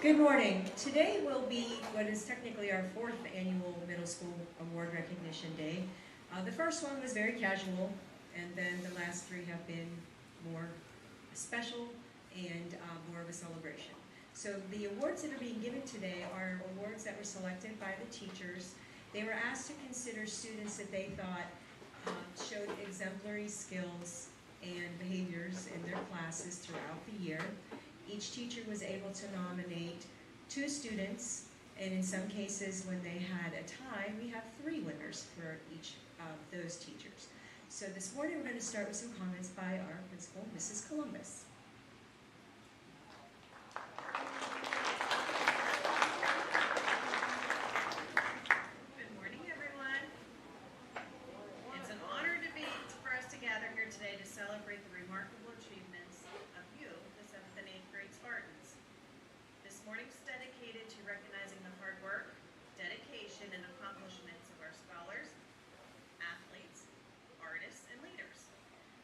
Good morning. Today will be what is technically our fourth annual middle school award recognition day. The first one was very casual, and then the last three have been more special and more of a celebration. So the awards that are being given today are awards that were selected by the teachers. They were asked to consider students that they thought showed exemplary skills and behaviors in their classes throughout the year. Each teacher was able to nominate 2 students, and in some cases when they had a tie, we have 3 winners for each of those teachers. So this morning we're going to start with some comments by our principal, Mrs. Columbus. Good morning, everyone. It's an honor for us to gather here today to celebrate the remarkable achievements of you, the 7th and 8th grade Spartans. This morning's dedicated to recognizing the hard work, dedication, and accomplishments of our scholars, athletes, artists, and leaders.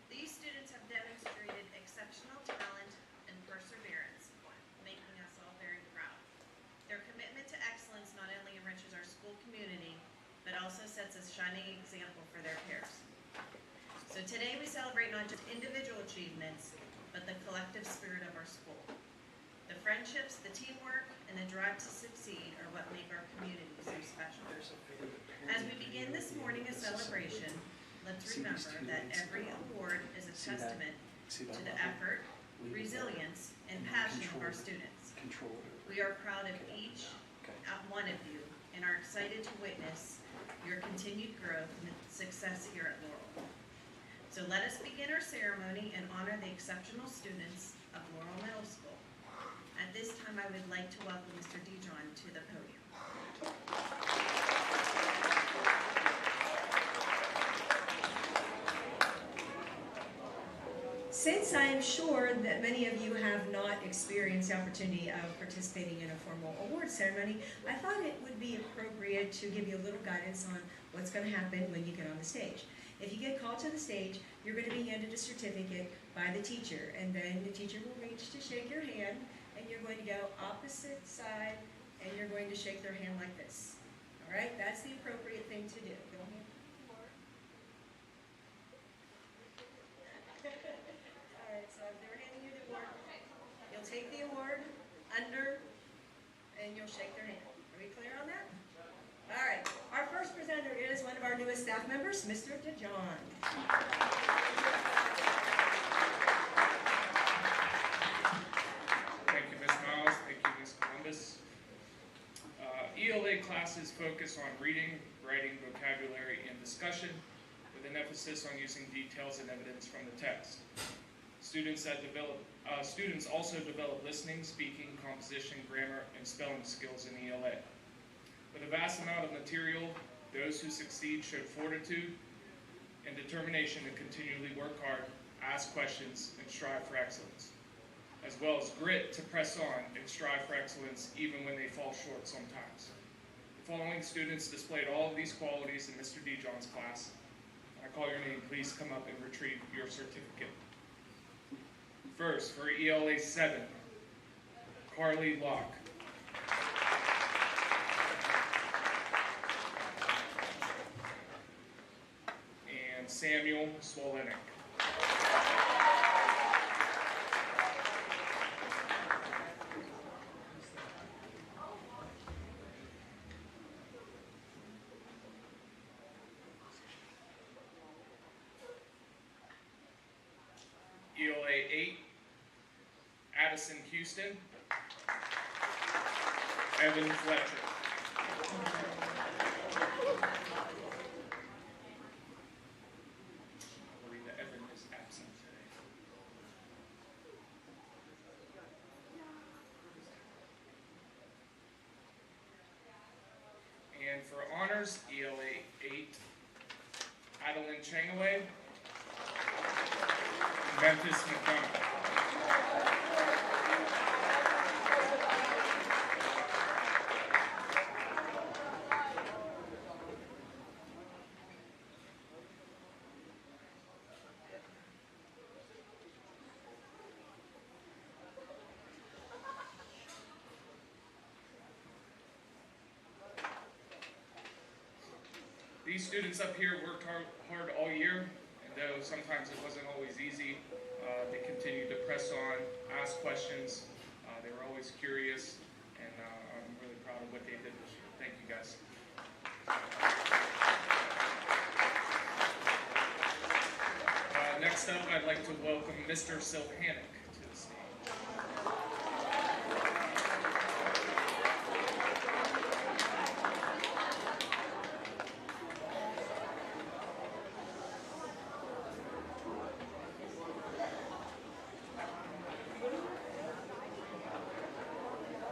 These students have demonstrated exceptional talent and perseverance, making us all very proud. Their commitment to excellence not only enriches our school community, but also sets a shining example for their peers. So today we celebrate not just individual achievements, but the collective spirit of our school. The friendships, the teamwork, and the drive to succeed are what make our community so special. As we begin this morning a celebration, let's remember that every award is a testament to the effort, resilience, and passion of our students. We are proud of each one of you and are excited to witness your continued growth and success here at Laurel. So let us begin our ceremony and honor the exceptional students of Laurel Middle School. At this time, I would like to welcome Mr. Dijon to the podium. Since I am sure that many of you have not experienced the opportunity of participating in a formal award ceremony, I thought it would be appropriate to give you a little guidance on what's going to happen when you get on the stage. If you get called to the stage, you're going to be handed a certificate by the teacher, and then the teacher will reach to shake your hand, and you're going to go opposite side, and you're going to shake their hand like this. All right? That's the appropriate thing to do. Don't hand All right, so if they're handing you the award, you'll take the award under, and you'll shake their hand. Are we clear on that? All right, our first presenter is one of our newest staff members, Mr. Dijon. Thank you, Ms. Miles. Thank you, Ms. Columbus. ELA classes focus on reading, writing, vocabulary, and discussion, with an emphasis on using details and evidence from the text. Students also develop listening, speaking, composition, grammar, and spelling skills in ELA. With a vast amount of material, those who succeed show fortitude and determination to continually work hard, ask questions, and strive for excellence, as well as grit to press on and strive for excellence even when they fall short sometimes. The following students displayed all of these qualities in Mr. Dijon's class. When I call your name, please come up and retrieve your certificate. First, for ELA 7, Carly Locke. And Samuel Swolenick. ELA 8, Addison Houston, Evan Fletcher. I believe that Evan is absent today. And for honors, ELA 8, Adeline Changaway, Memphis McDonough. These students up here worked hard all year, and though sometimes it wasn't always easy, they continued to press on, ask questions. They were always curious, and I'm really proud of what they did this year. Thank you, guys. Next up, I'd like to welcome Mr. Silhanic to the stage.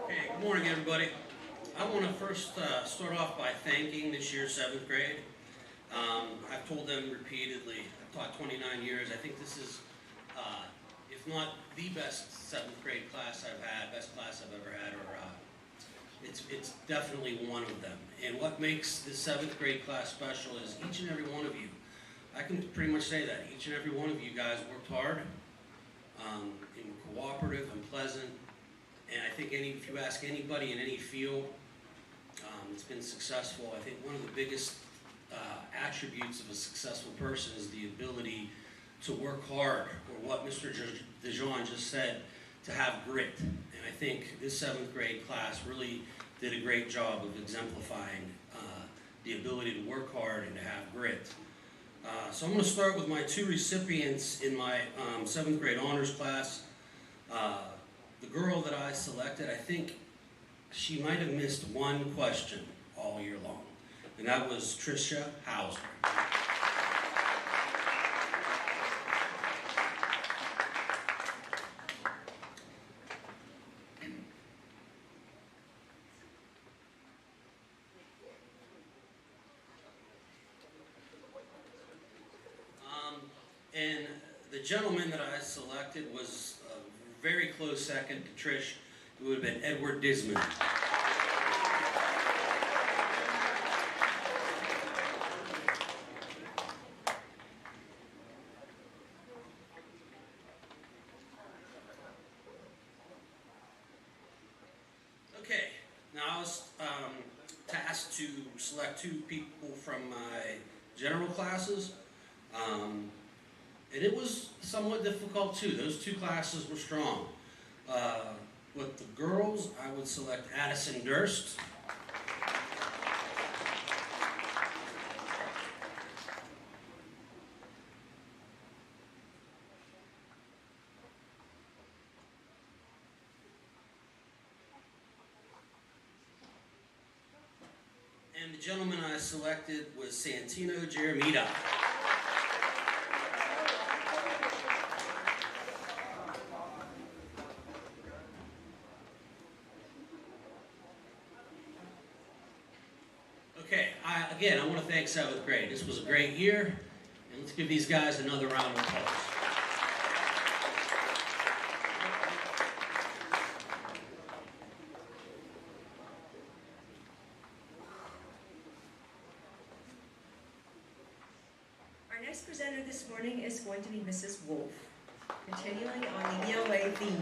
Hey, good morning, everybody. I want to first start off by thanking this year's 7th grade. I've told them repeatedly, I've taught 29 years, I think this is, if not the best 7th grade class I've had, best class I've ever had, or it's definitely one of them. And what makes the 7th grade class special is each and every one of you, I can pretty much say that, each and every one of you guys worked hard, and cooperative and pleasant, and I think if you ask anybody in any field, it's been successful. I think one of the biggest attributes of a successful person is the ability to work hard, or what Mr. DeJean just said, to have grit. And I think this 7th grade class really did a great job of exemplifying the ability to work hard and to have grit. So I'm going to start with my 2 recipients in my 7th grade honors class. The girl that I selected, I think she might have missed one question all year long, and that was Tricia Hauser. And the gentleman that I selected was a very close second to Trish. It would have been Edward Disman. Okay, now I was tasked to select 2 people from my general classes. And it was somewhat difficult too. Those 2 classes were strong. With the girls, I would select Addison Durst. And the gentleman I selected was Santino Jeremita. Okay, again, I want to thank 7th grade. This was a great year, and let's give these guys another round of applause. Our next presenter this morning is going to be Mrs. Wolf, continuing on the ELA theme.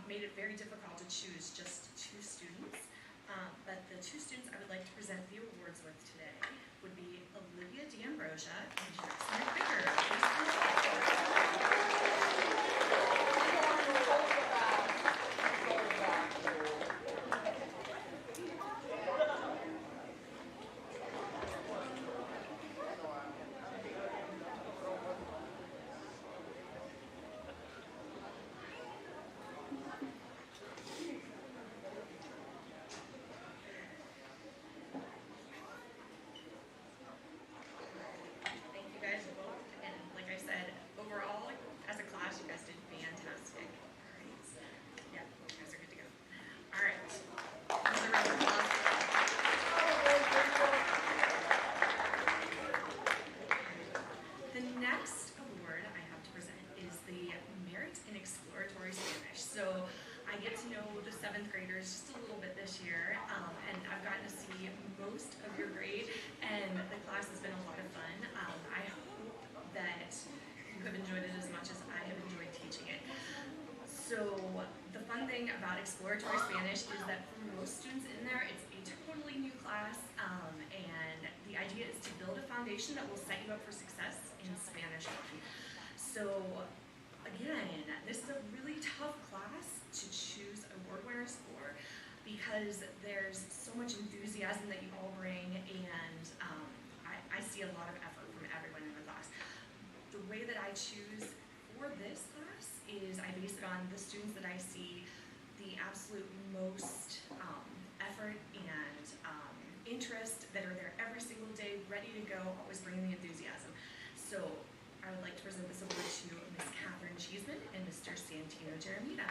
Made it very difficult to choose just 2 students, but the 2 students I would like to present the awards with today would be Olivia D'Ambrosia and Jackson McVicker. exploratory Spanish is that for most students in there, it's a totally new class, and the idea is to build a foundation that will set you up for success in Spanish 1. So again, this is a really tough class to choose award winners for because there's so much enthusiasm that you all bring, and I see a lot of effort from everyone in the class. The way that I choose for this class is I base it on the students that I see the absolute most effort and interest, that are there every single day, ready to go, always bringing the enthusiasm. So I would like to present this award to Ms. Catherine Cheeseman and Mr. Santino Jeremita.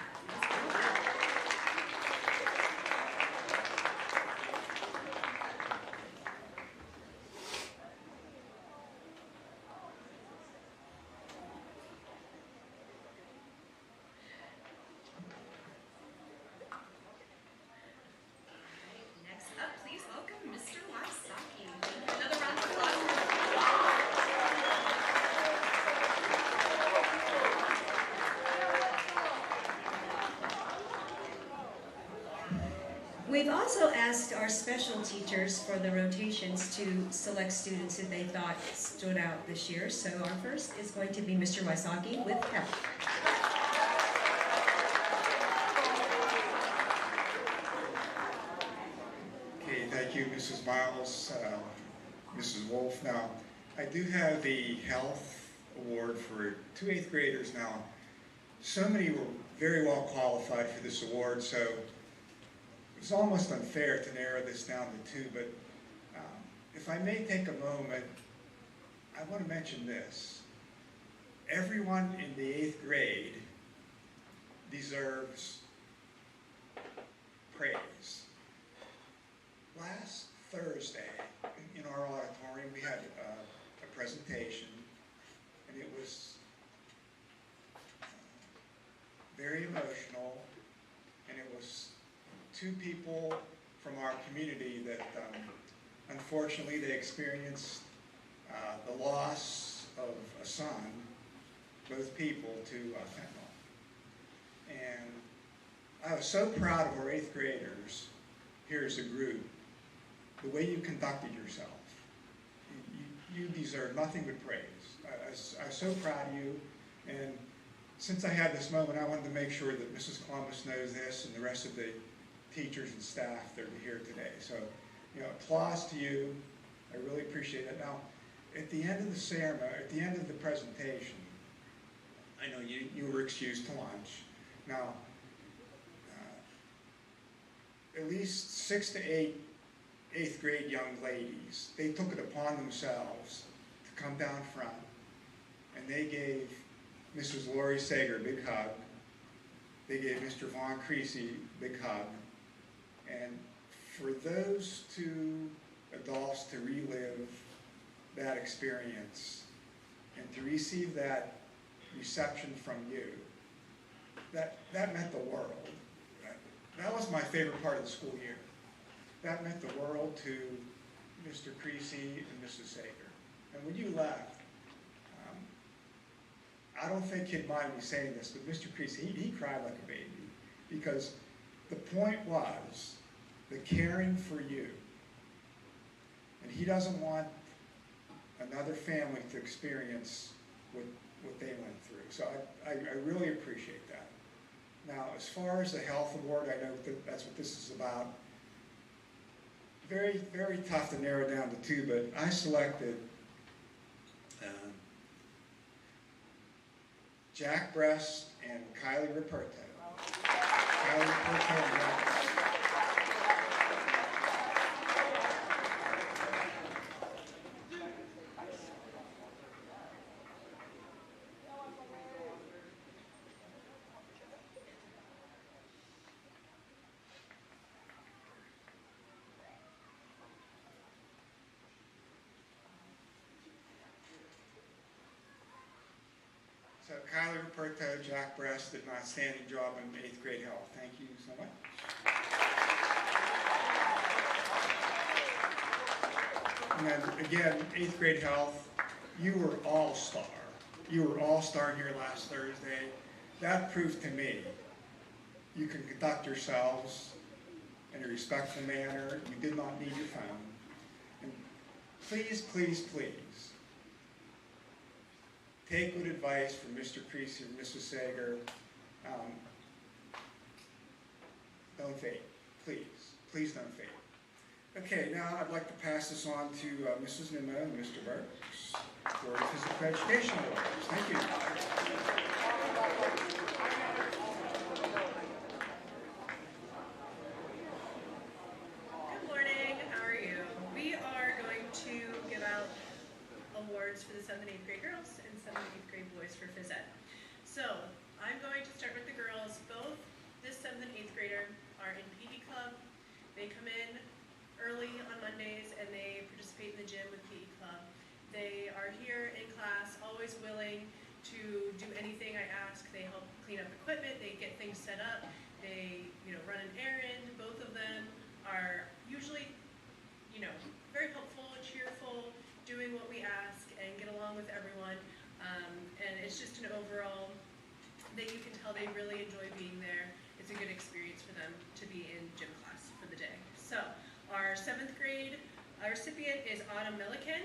Next up, please welcome Mr. Wysocki. Another round of applause. We've also asked our special teachers for the rotations to select students who they thought stood out this year. So our first is going to be Mr. Wysocki with health. Okay, thank you, Mrs. Miles, Mrs. Wolf. Now, I do have the health award for 2 8th graders now. So many were very well qualified for this award, so it's almost unfair to narrow this down to 2, but if I may take a moment, I want to mention this. Everyone in the 8th grade deserves praise. Last Thursday, in our auditorium, we had a presentation, and it was very emotional, and it was 2 people from our community that unfortunately they experienced the loss of a son, both people, to fentanyl. And I was so proud of our 8th graders here as a group, the way you conducted yourself. You deserve nothing but praise. I was so proud of you, and since I had this moment, I wanted to make sure that Mrs. Columbus knows this and the rest of the teachers and staff that are here today. So, applause to you. I really appreciate it. Now, at the end of the ceremony, at the end of the presentation, I know you were excused to lunch. Now, at least 6 to 8 8th grade young ladies, they took it upon themselves to come down front, and they gave Mrs. Lori Sager a big hug. They gave Mr. Vaughn Creasy a big hug. And for those 2 adults to relive that experience and to receive that reception from you, that meant the world. That was my favorite part of the school year. That meant the world to Mr. Creasy and Mrs. Sager. And when you left, I don't think he'd mind me saying this, but Mr. Creasy, he cried like a baby, because the point was the caring for you. And he doesn't want another family to experience what they went through. So I really appreciate that. Now, as far as the health award, I know that's what this is about. Very, very tough to narrow down to 2, but I selected Jack Brest and Kylie Ruperto. Kylie Ruperto and Jack Brest. So Kylie Ruperto, Jack Brest did an outstanding job in 8th grade health. Thank you so much. And then again, 8th grade health, you were all-star. You were all-star here last Thursday. That proved to me you can conduct yourselves in a respectful manner. You did not need your phone. And please, please, please, take good advice from Mr. Creasy and Mrs. Sager. Don't fade, please. Please don't fade. Okay, now I'd like to pass this on to Mrs. Nimmo and Mr. Burks for the physical education awards. Thank you. Good morning, how are you? We are going to give out awards for the 7th and 8th grade girls and 7th and 8th grade boys for phys ed. So, I'm going to start with the girls. Both this 7th and 8th grader are in PE club. They come in early on Mondays and they participate in the gym with PE club. They are here in class, always willing to do anything I ask. They help clean up equipment, they get things set up, they run an errand. Both of them are usually very helpful, cheerful, doing what we ask and get along with everyone. And it's just an overall that you can tell they really enjoy being there. It's a good experience for them to be in gym class for the day. So our 7th grade recipient is Autumn Milliken.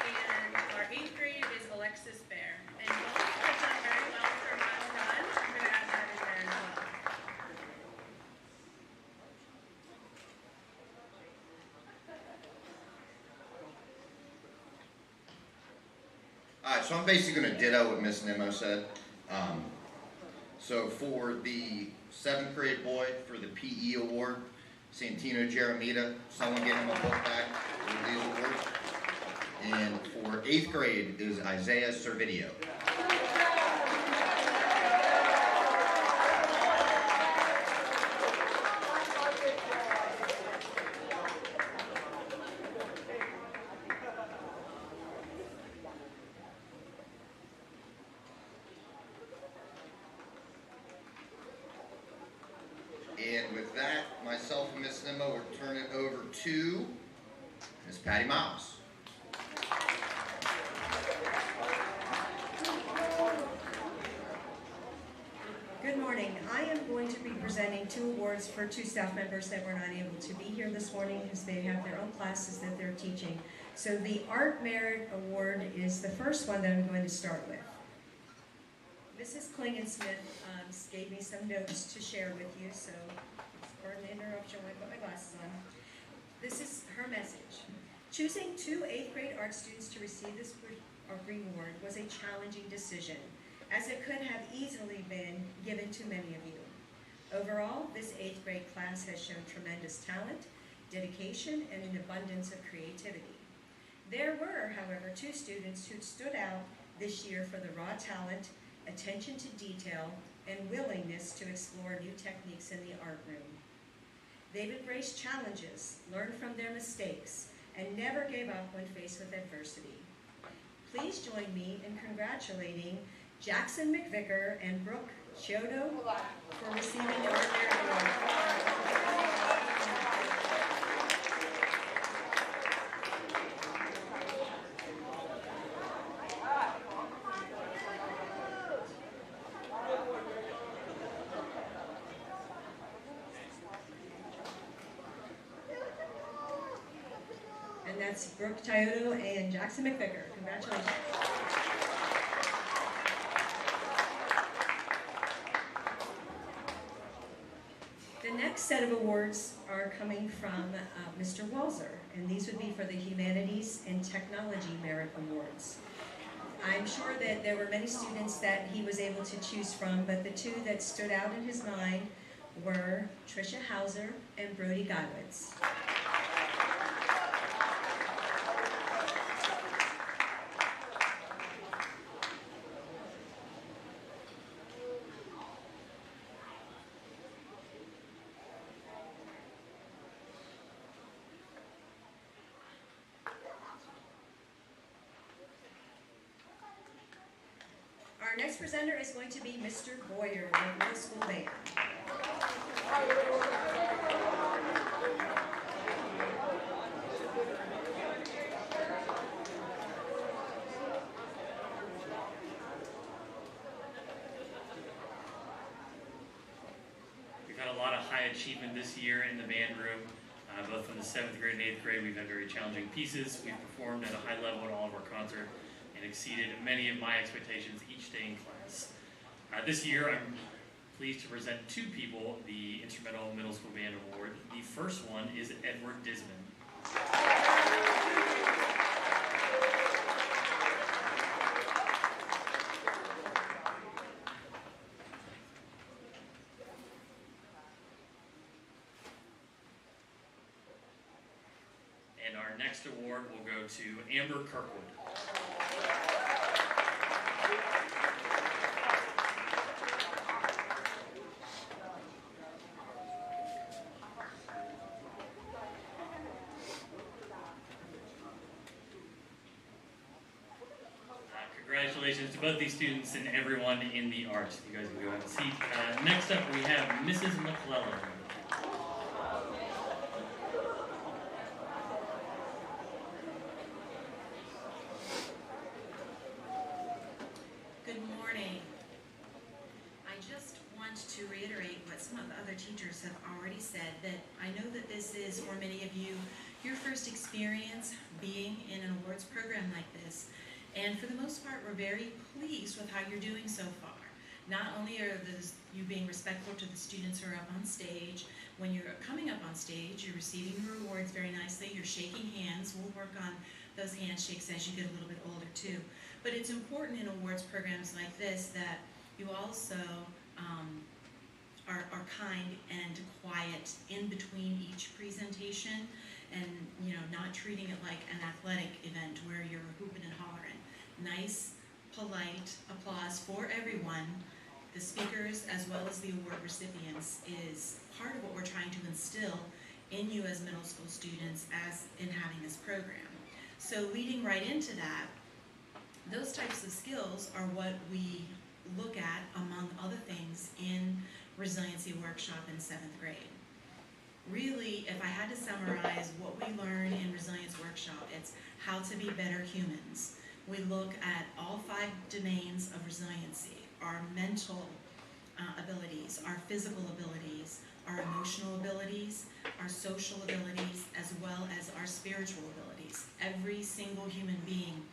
And our 8th grade is Alexis Bear. And both have done very well with their mile run. I'm going to add that in there as well. So I'm basically going to ditto what Miss Nimmo said. So for the 7th grade boy, for the PE award, Santino Jeremita, someone get him a book back for these awards. And for 8th grade is Isaiah Servideo. And with that, myself and Miss Nimmo will turn it over to Miss Patty Miles. Good morning. I am going to be presenting 2 awards for 2 staff members that were not able to be here this morning because they have their own classes that they're teaching. So the Art Merit Award is the first one that I'm going to start with. Mrs. Klingon-Smith gave me some notes to share with you, so pardon the interruption when I put my glasses on. This is her message. Choosing 2 8th grade art students to receive this reward was a challenging decision, as it could have easily been given to many of you. Overall, this 8th grade class has shown tremendous talent, dedication, and an abundance of creativity. There were, however, 2 students who stood out this year for the raw talent, attention to detail, and willingness to explore new techniques in the art room. They've embraced challenges, learned from their mistakes, and never gave up when faced with adversity. Please join me in congratulating Jackson McVicker and Brooke Chiodo for receiving the Art Merit Award. And that's Brooke Chiodo and Jackson McVicker. Congratulations. The next set of awards are coming from Mr. Walzer, and these would be for the Humanities and Technology Merit Awards. I'm sure that there were many students that he was able to choose from, but the 2 that stood out in his mind were Tricia Hauser and Brody Godwitz. Our next presenter is going to be Mr. Boyer with Middle School Band. high achievement this year in the band room. Both in the 7th grade and 8th grade, we've had very challenging pieces. We've performed at a high level in all of our concert and exceeded many of my expectations each day in class. This year, I'm pleased to present 2 people the Instrumental Middle School Band Award. The first one is Edward Disman. And our next award will go to Amber Kirkwood. Congratulations to both these students and everyone in the arts. You guys can go have a seat. Next up, we have Mrs. McClellan. Good morning. I just want to reiterate what some of the other teachers have already said, that I know that this is, for many of you, your first experience being in an awards program like this. And for the most part, we're very pleased with how you're doing so far. Not only are you being respectful to the students who are up on stage, when you're coming up on stage, you're receiving your awards very nicely, you're shaking hands. We'll work on those handshakes as you get a little bit older too. But it's important in awards programs like this that you also are kind and quiet in between each presentation, and not treating it like an athletic event where you're hooping and hollering. Nice, polite applause for everyone, the speakers as well as the award recipients, is part of what we're trying to instill in you as middle school students as in having this program. So leading right into that, those types of skills are what we look at, among other things, in resiliency workshop in 7th grade. Really, if I had to summarize what we learn in resilience workshop, it's how to be better humans. We look at all 5 domains of resiliency: our mental abilities, our physical abilities, our emotional abilities, our social abilities, as well as our spiritual abilities. Every single human being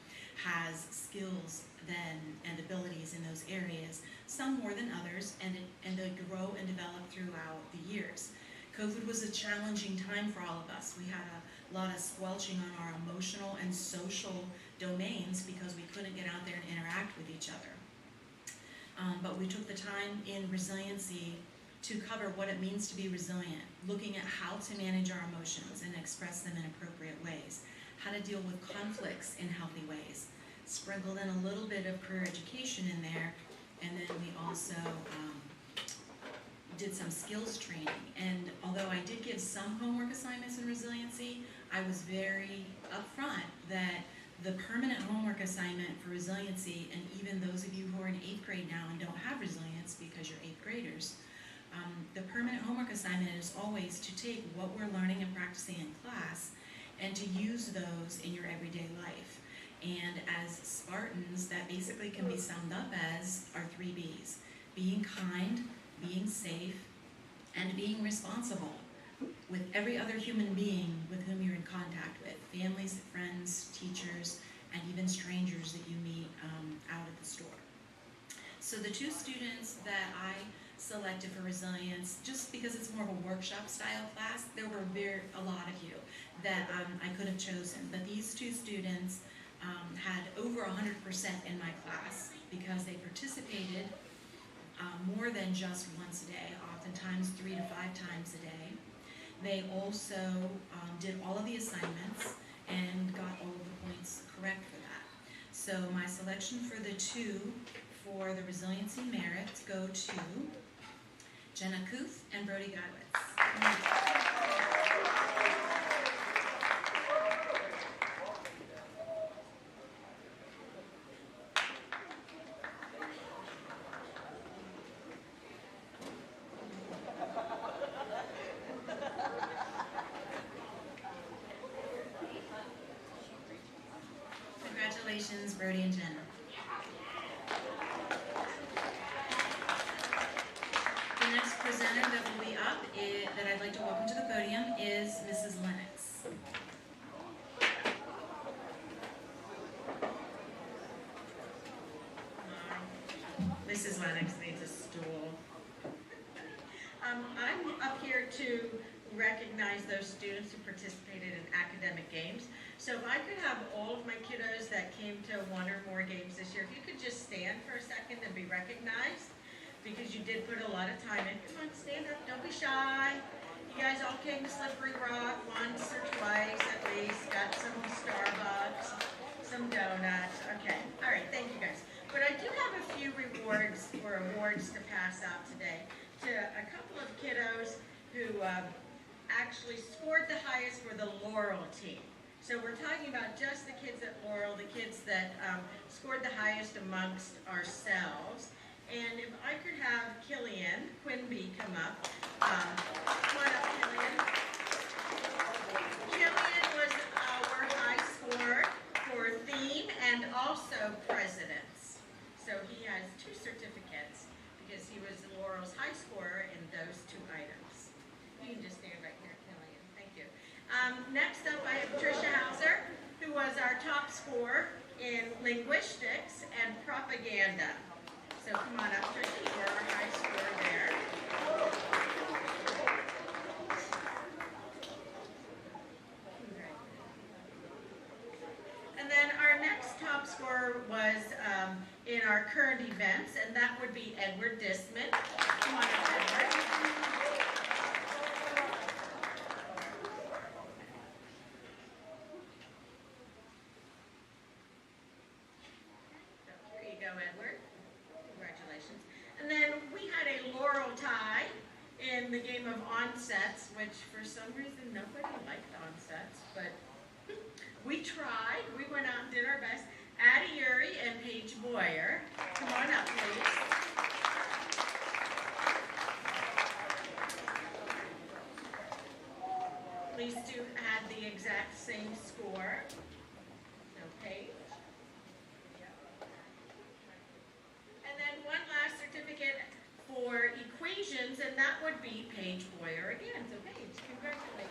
has skills and abilities in those areas, some more than others, and they grow and develop throughout the years. COVID was a challenging time for all of us. We had a lot of squelching on our emotional and social domains because we couldn't get out there and interact with each other. But we took the time in resiliency to cover what it means to be resilient, looking at how to manage our emotions and express them in appropriate ways, how to deal with conflicts in healthy ways, sprinkled in a little bit of career education in there, and then we also did some skills training. And although I did give some homework assignments in resiliency, I was very upfront that the permanent homework assignment for resiliency, and even those of you who are in 8th grade now and don't have resilience because you're 8th graders, the permanent homework assignment is always to take what we're learning and practicing in class and to use those in your everyday life. And as Spartans, that basically can be summed up as our 3 B's: being kind, being safe, and being responsible with every other human being with whom you're in contact with: families, friends, teachers, and even strangers that you meet out at the store. So the 2 students that I selected for resilience, just because it's more of a workshop style class, there were a lot of you that I could have chosen, but these 2 students had over 100% in my class because they participated more than just once a day, oftentimes 3 to 5 times a day. They also did all of the assignments and got all of the points correct for that. So my selection for the 2 for the resiliency merits go to Jenna Kuth and Brody Geiwitz. Congratulations, Brody and Jenna. The next presenter that will be up is Mrs. Lennox needs a stool. I'm up here to recognize those students who participated in academic games. So if I could have all of my kiddos that came to one or more games this year, if you could just stand for a second and be recognized, because you did put a lot of time in. Come on, stand up, don't be shy. You guys all came to Slippery Rock once or twice at least, got some Starbucks, some donuts. Okay, all right, thank you guys. But I do have a few rewards or awards to pass out today to a couple of kiddos who actually scored the highest for the Laurel team. So we're talking about just the kids at Laurel, the kids that scored the highest amongst ourselves. And if I could have Killian Quinby come up. Come on up, Killian. Killian was our high scorer for theme and also presidents. So he has 2 certificates because he was Laurel's high scorer in those 2 items. You can just stand right here, Killian. Thank you. Next up, I have Tricia Hauser, who was our top scorer in linguistics and propaganda. So come on up, Tricia, you are our high scorer there. And then our next top scorer was in our current events, and that would be Edward Disman. Come on up, Edward. Here you go, Edward. Congratulations. And then we had a Laurel tie in the game of onsets, which for some reason nobody liked onsets, but we tried. We went out and did our best. Addie Uri and Paige Boyer. Come on up, please. These 2 had the exact same score. So Paige. And then one last certificate for equations, and that would be Paige Boyer again. So Paige, congratulations.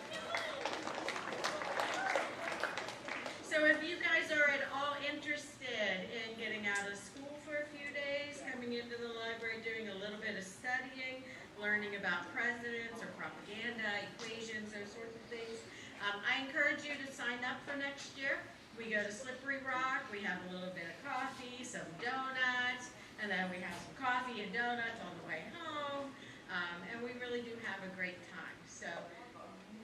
So if you guys are at all interested in getting out of school for a few days, coming into the library, doing a little bit of studying, learning about presidents or propaganda, equations, those sorts of things, I encourage you to sign up for next year. We go to Slippery Rock, we have a little bit of coffee, some donuts, and then we have some coffee and donuts on the way home, and we really do have a great time. So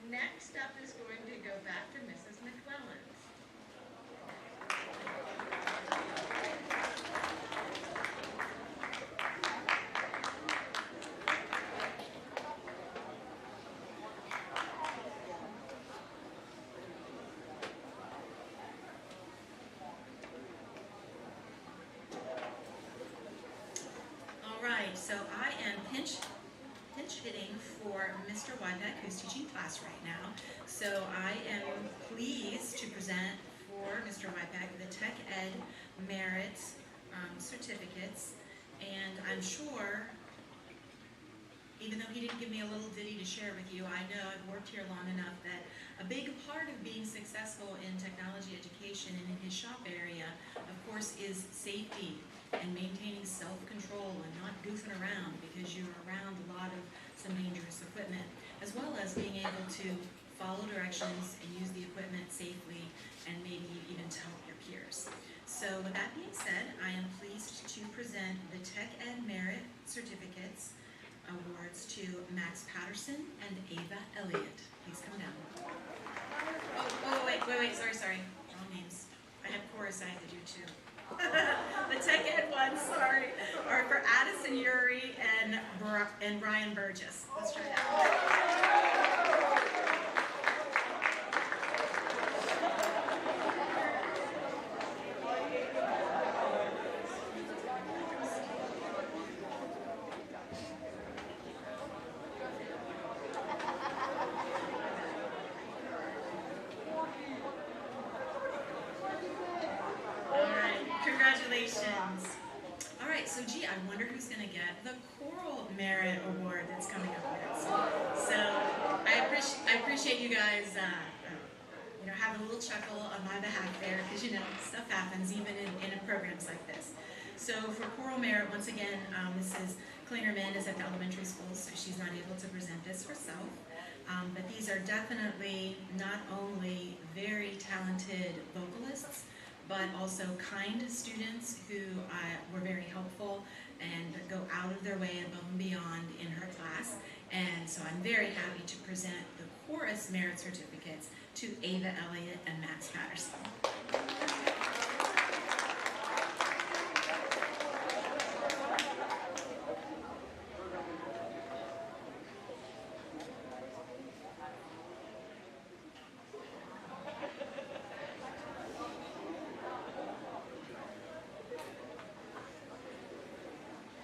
next up is going to go back to Mrs. McClellan. So I am pinch hitting for Mr. Wybeck, who's teaching class right now. So I am pleased to present for Mr. Wybeck the Tech Ed Merit certificates. And I'm sure, even though he didn't give me a little ditty to share with you, I know I've worked here long enough that a big part of being successful in technology education and in his shop area, of course, is safety and maintaining self-control and not goofing around because you're around a lot of some dangerous equipment, as well as being able to follow directions and use the equipment safely and maybe even to help your peers. So with that being said, I am pleased to present the Tech Ed Merit Certificates awards to Max Patterson and Ava Elliott. Please come down. Wait, sorry. Wrong names. I have chorus I have to do too. The Tech Ed ones, sorry, are for Addison Uri and Brian Burgess. Let's try that. All right, so gee, I wonder who's going to get the Choral Merit Award that's coming up next. So I appreciate you guys, having a little chuckle on my behalf there, because stuff happens even in programs like this. So for choral merit, once again, Mrs. Klingerman is at the elementary school, so she's not able to present this herself. But these are definitely not only very talented vocalists, but also kind students who were very helpful and go out of their way above and beyond in her class. And so I'm very happy to present the chorus merit certificates to Ava Elliott and Max Patterson.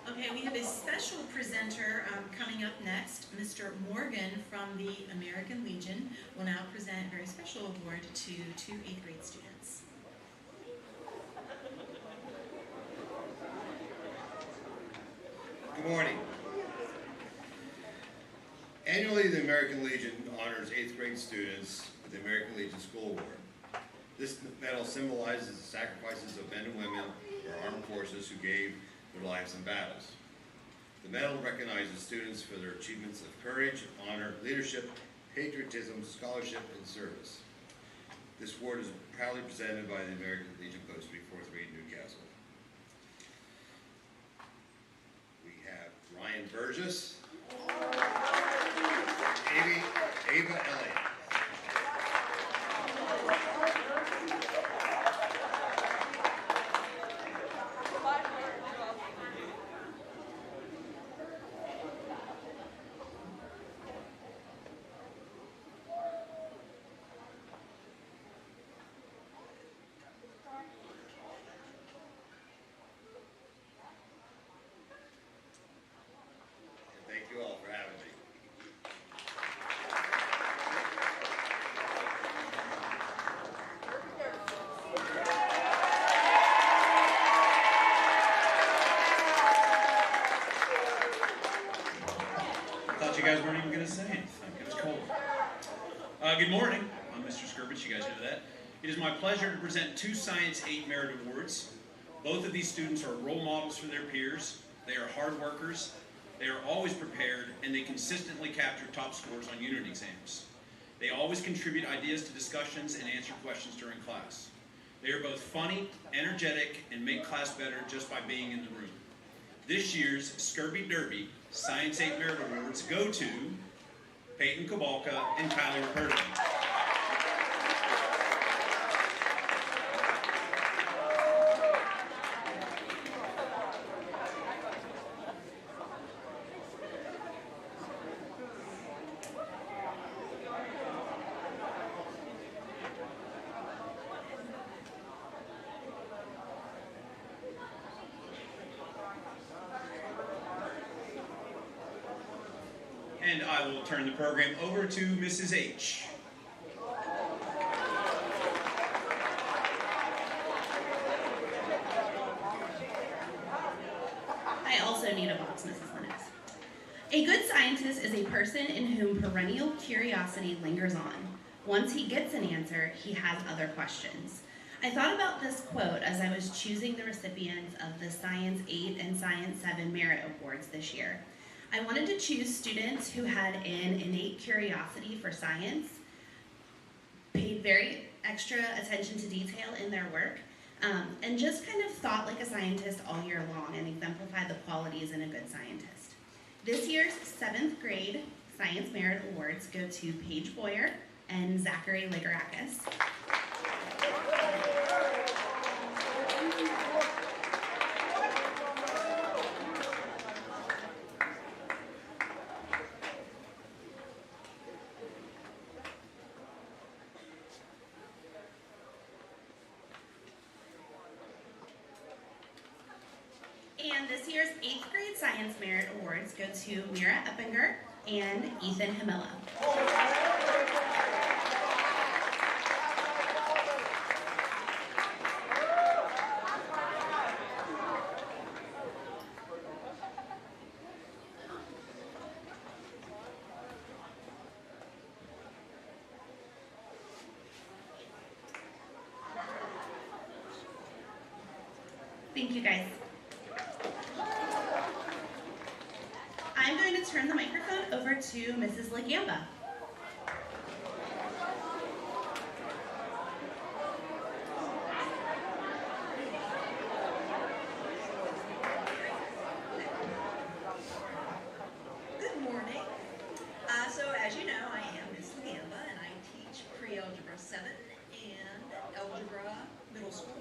Okay, we have a special presenter coming up next. Mr. Morgan from the American Legion will now present a very special award to two 8th grade students. Good morning. Annually, the American Legion honors 8th grade students with the American Legion School Award. This medal symbolizes the sacrifices of men and women of our armed forces who gave their lives in battles. The medal recognizes students for their achievements of courage, honor, leadership, patriotism, scholarship, and service. This award is proudly presented by the American Legion Post 343 in Newcastle. We have Ryan Burgess, Ava Elliott. Thank you all for having me. Thought you guys weren't even going to say anything. It was cold. Good morning. I'm Mr. Skirbich. You guys know that. It is my pleasure to present two Science 8 Merit Awards. Both of these students are role models for their peers. They are hard workers. They are always prepared, and they consistently capture top scores on unit exams. They always contribute ideas to discussions and answer questions during class. They are both funny, energetic, and make class better just by being in the room. This year's Skirby Derby Science 8 Merit Awards go to Peyton Kabalka and Tyler Purdy. And I will turn the program over to Mrs. H. I also need a box, Mrs. Lennox. A good scientist is a person in whom perennial curiosity lingers on. Once he gets an answer, he has other questions. I thought about this quote as I was choosing the recipients of the Science 8 and Science 7 Merit Awards this year. I wanted to choose students who had an innate curiosity for science, paid very extra attention to detail in their work, and just kind of thought like a scientist all year long and exemplified the qualities in a good scientist. This year's 7th grade Science Merit Awards go to Paige Boyer and Zachary Ligarakis. And this year's 8th grade Science Merit Awards go to Mira Eppinger and Ethan Hamilla. Thank you guys. turn the microphone over to Mrs. Lagamba. Good morning. So as you know, I am Ms. Lagamba, and I teach pre-algebra 7 and algebra middle school.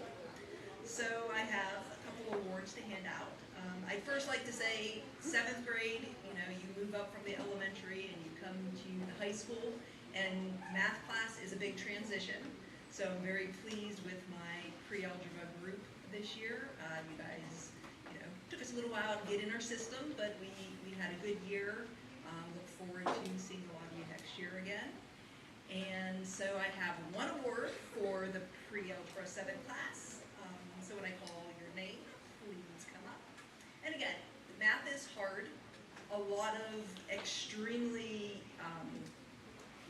So I have a couple awards to hand out. I'd first like to say 7th grade, you know, you move up from the elementary and you come to the high school, and math class is a big transition. So I'm very pleased with my pre-algebra group this year. You guys, you know, took us a little while to get in our system, but we had a good year. Look forward to seeing a lot of you next year again. And so I have one award for the pre-algebra 7 class. So when I call your name, please come up. And again, math is hard. A lot of extremely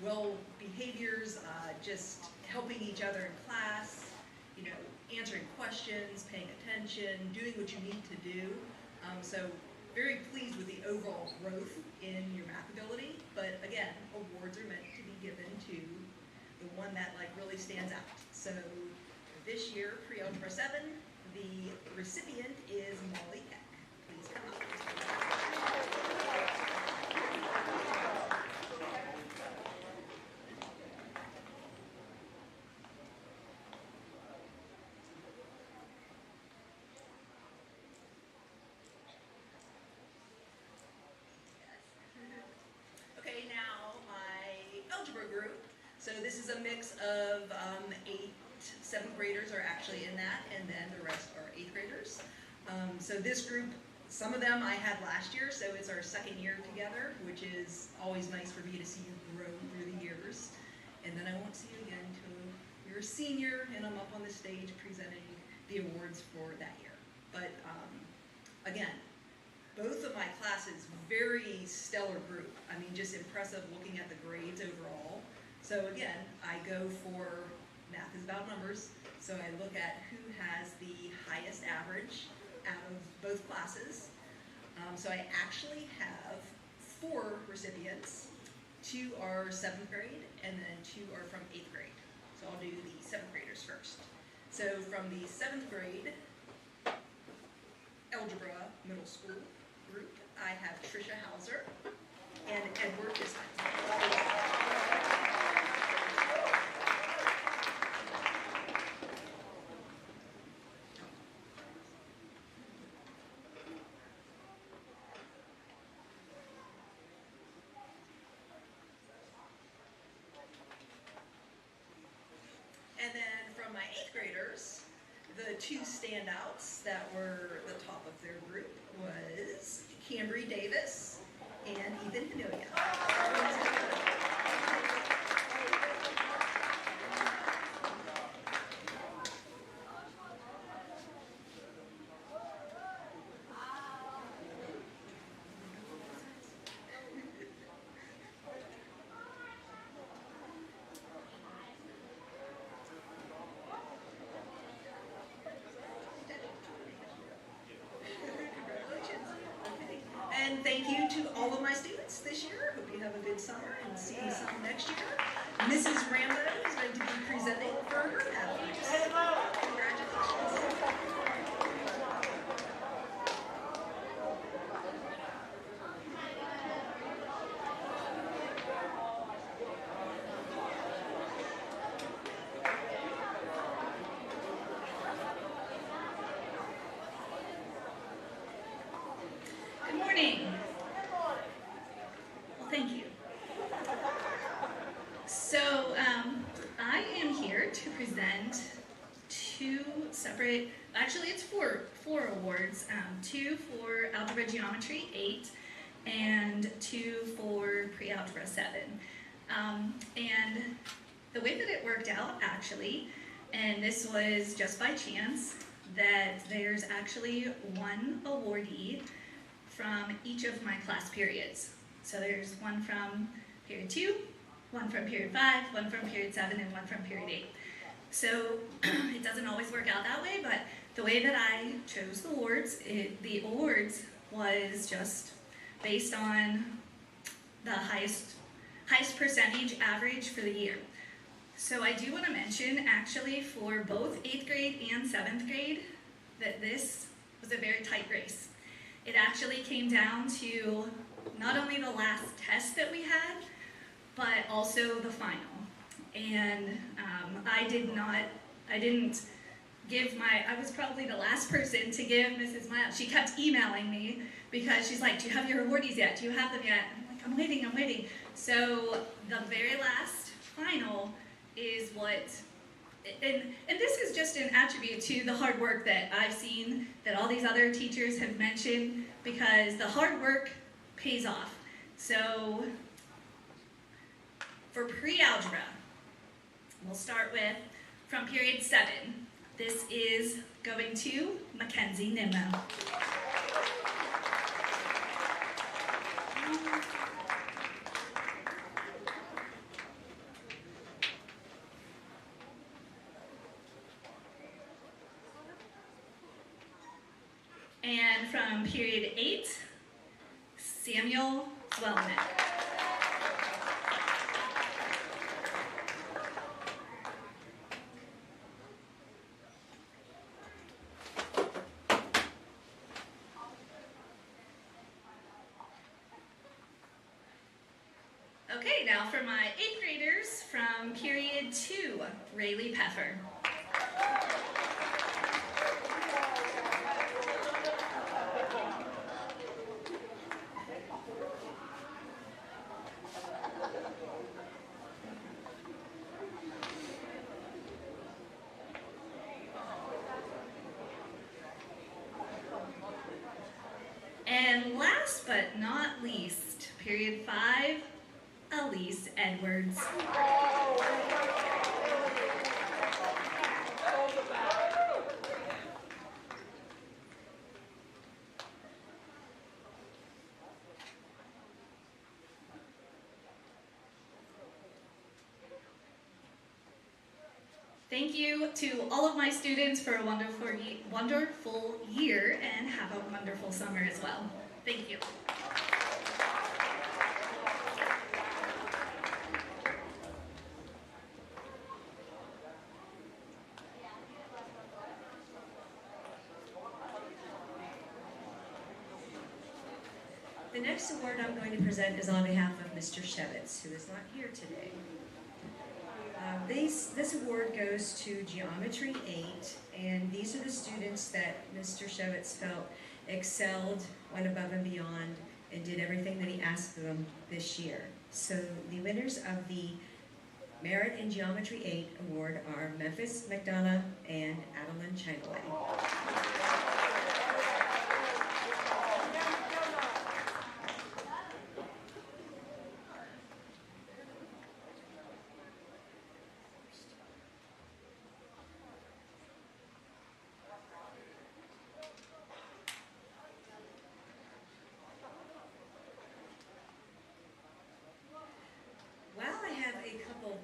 well behaviors, just helping each other in class, you know, answering questions, paying attention, doing what you need to do. So very pleased with the overall growth in your math ability, but again, awards are meant to be given to the one that like really stands out. So this year, pre-algebra 7, the recipient is Molly Keck. Please come up. Okay, now my algebra group. So this is a mix of 7th graders are actually in that, and then the rest are 8th graders. So this group, some of them I had last year, so it's our second year together, which is always nice for me to see you grow through the years. And then I won't see you again until you're a senior and I'm up on the stage presenting the awards for that year. But again, both of my classes, very stellar group. I mean, just impressive looking at the grades overall. So again, I go for, math is about numbers, so I look at who has the highest average out of both classes. So I actually have 4 recipients. 2 are 7th grade, and then 2 are from 8th grade. So I'll do the 7th graders first. So from the 7th grade algebra middle school group, I have Trisha Hauser and Edward Disman. And then from my 8th graders, the 2 standouts that were the top of their group was Cambry Davis and Ethan Hanelia. And thank you to all of my students this year. Hope you have a good summer and see some next year. Mrs. Rambo is going to be presenting for her athletes. Congratulations. Good morning. Well, thank you. So, I am here to present 2 separate, actually it's four awards, 2 for Algebra Geometry 8 and 2 for Pre-Algebra 7. And the way that it worked out actually, and this was just by chance, that there's actually one awardee from each of my class periods. So there's one from period 2, one from period 5, one from period 7, and one from period 8. So it doesn't always work out that way, but the way that I chose the awards was just based on the highest percentage average for the year. So I do want to mention, actually, for both 8th grade and 7th grade, that this was a very tight race. It actually came down to not only the last test that we had, but also the final. And I was probably the last person to give Mrs. Miles. She kept emailing me because she's like, do you have your awardees yet? Do you have them yet? And I'm like, I'm waiting. So the very last final is what, and this is just an attribute to the hard work that I've seen that all these other teachers have mentioned, because the hard work pays off. So for pre-algebra, we'll start with from period 7. This is going to Mackenzie Nimmo. And from period 8, Samuel Zwelnick. Okay, now for my 8th graders from period 2, Rayleigh Peffer. And last but not least, period 5, Elise Edwards. Thank you to all of my students for a wonderful year, and have a wonderful summer as well. Thank you. The next award I'm going to present is on behalf of Mr. Shevitz, who is not here today. This award goes to Geometry 8, and these are the students that Mr. Shevitz felt excelled, went above and beyond, and did everything that he asked of them this year. So the winners of the Merit in Geometry 8 award are Memphis McDonough and Adeline Changley.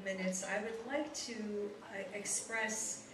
Minutes, I would like to express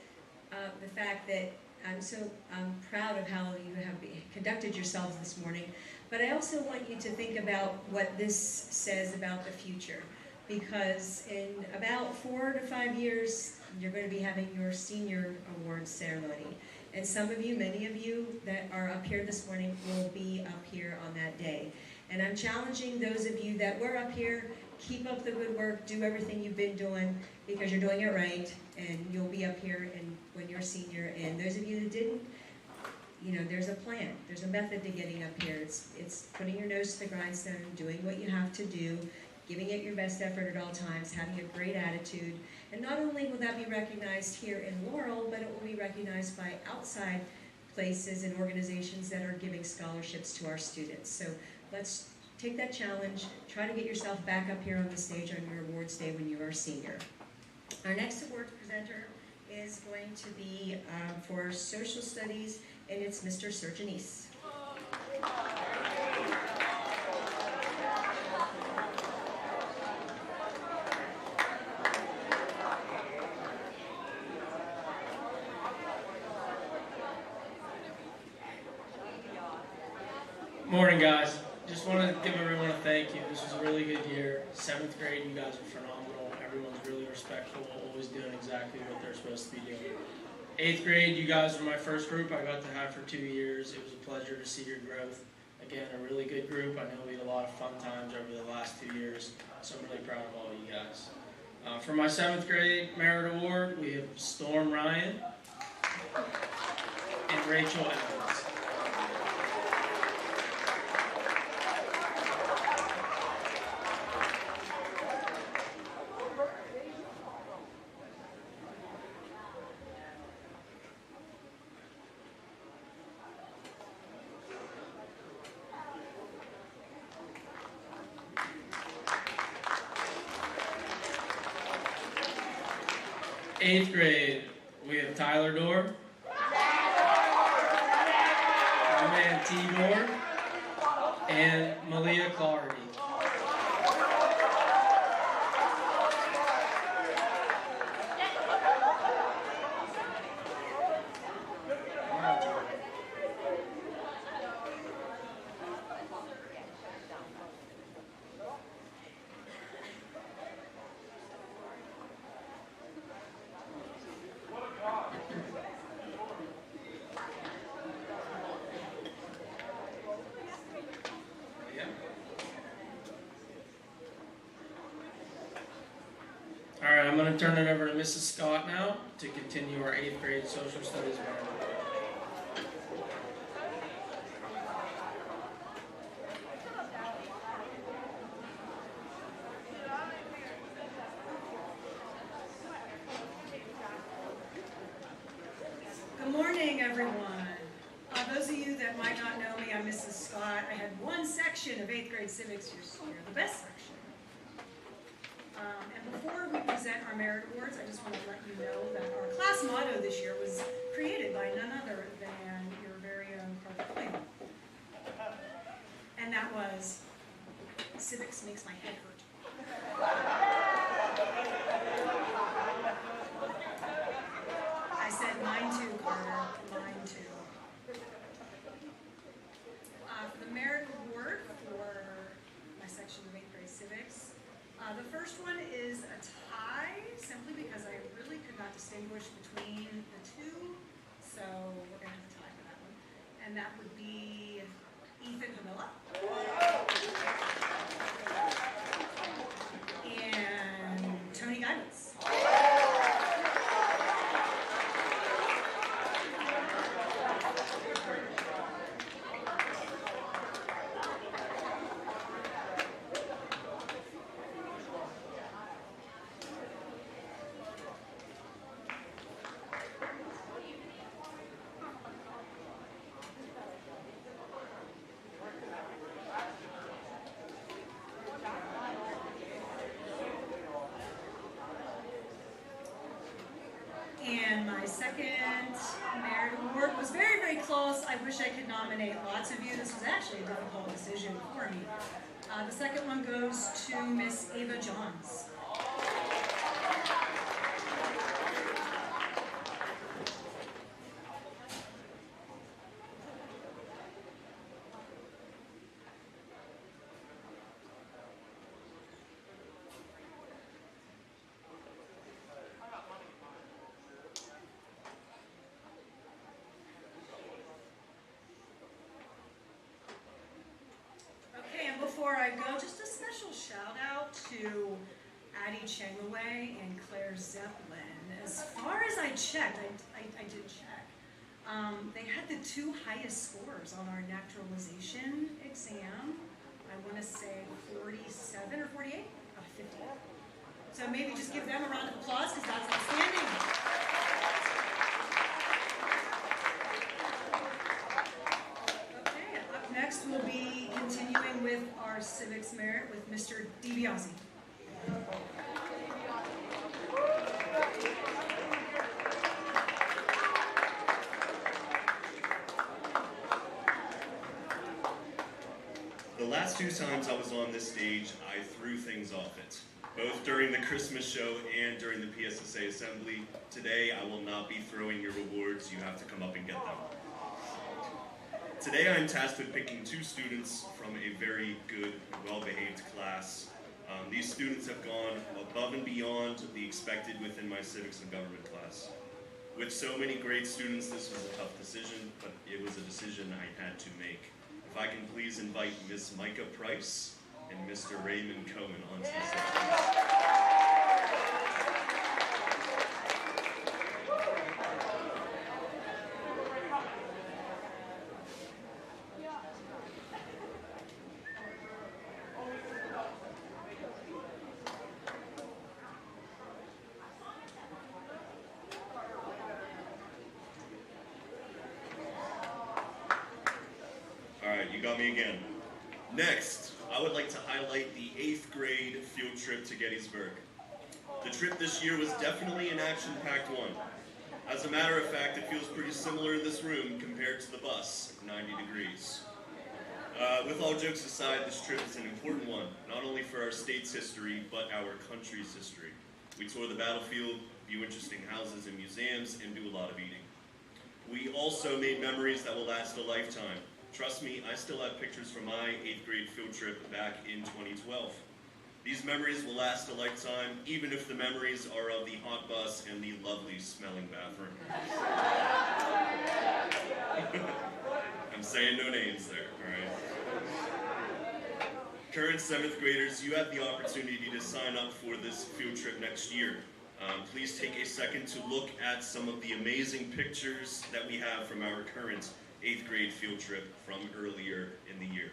the fact that I'm proud of how you have conducted yourselves this morning, but I also want you to think about what this says about the future, because in about 4 to 5 years, you're going to be having your senior awards ceremony, and some of you, many of you that are up here this morning will be up here on that day, and I'm challenging those of you that were up here. Keep up the good work, do everything you've been doing, because you're doing it right, and you'll be up here and when you're a senior. And those of you that didn't, you know, there's a plan, there's a method to getting up here. It's putting your nose to the grindstone, doing what you have to do, giving it your best effort at all times, having a great attitude. And not only will that be recognized here in Laurel, but it will be recognized by outside places and organizations that are giving scholarships to our students. So let's take that challenge, try to get yourself back up here on the stage on your awards day when you are a senior. Our next award presenter is going to be for social studies, and it's Mr. Serginese. Morning, guys. Just want to give everyone a thank you. This was a really good year. 7th grade, you guys are phenomenal. Everyone's really respectful, always doing exactly what they're supposed to be doing. 8th grade, you guys were my first group I got to have for 2 years. It was a pleasure to see your growth. Again, a really good group. I know we had a lot of fun times over the last 2 years, so I'm really proud of all you guys. For my 7th grade Merit Award, we have Storm Ryan and Rachel Evans. Eighth grade, we have Tyler Dorr, my man T. Dorr, and Malia Clardy. All right, I'm going to turn it over to Mrs. Scott now to continue our 8th grade social studies merit. Good morning, everyone. Those of you that might not know me, I'm Mrs. Scott. I had one section of 8th grade civics this year, the best section. And before we present our merit awards, I just want to let you know that our class motto this year was created by none other than your very own Carter Quinn. And that was, civics makes my head hurt. I said mine too, Carter, mine too. For the merit award for my section of 8th grade civics, the first one is a tie, simply because I really could not distinguish between the two, so we're going to have a tie for that one. And that would be Ethan Hamilla and Tony Guidance. And my second merit award was very, very close. I wish I could nominate lots of you. This was actually a difficult decision for me. The second one goes to Miss Ava Johns. Before I go, just a special shout out to Addie Chengaway and Claire Zeppelin. As far as I checked, I did check, they had the 2 highest scores on our naturalization exam. I want to say 47 or 48 out of 50. So maybe just give them a round of applause because that's outstanding. Next, we'll be continuing with our civics merit with Mr. DiBiase. The last 2 times I was on this stage, I threw things off it, both during the Christmas show and during the PSSA assembly. Today, I will not be throwing your awards. You have to come up and get them. Today I'm tasked with picking 2 students from a very good, well-behaved class. These students have gone above and beyond the expected within my civics and government class. With so many great students, this was a tough decision, but it was a decision I had to make. If I can please invite Miss Micah Price and Mr. Raymond Cohen onto the stage. You got me again. Next, I would like to highlight the 8th grade field trip to Gettysburg. The trip this year was definitely an action-packed one. As a matter of fact, it feels pretty similar in this room compared to the bus, 90 degrees. With all jokes aside, this trip is an important one, not only for our state's history, but our country's history. We tour the battlefield, view interesting houses and museums, and do a lot of eating. We also made memories that will last a lifetime. Trust me, I still have pictures from my 8th grade field trip back in 2012. These memories will last a lifetime, even if the memories are of the hot bus and the lovely smelling bathroom. I'm saying no names there, all right? Current 7th graders, you have the opportunity to sign up for this field trip next year. Please take a second to look at some of the amazing pictures that we have from our current 8th grade field trip from earlier in the year.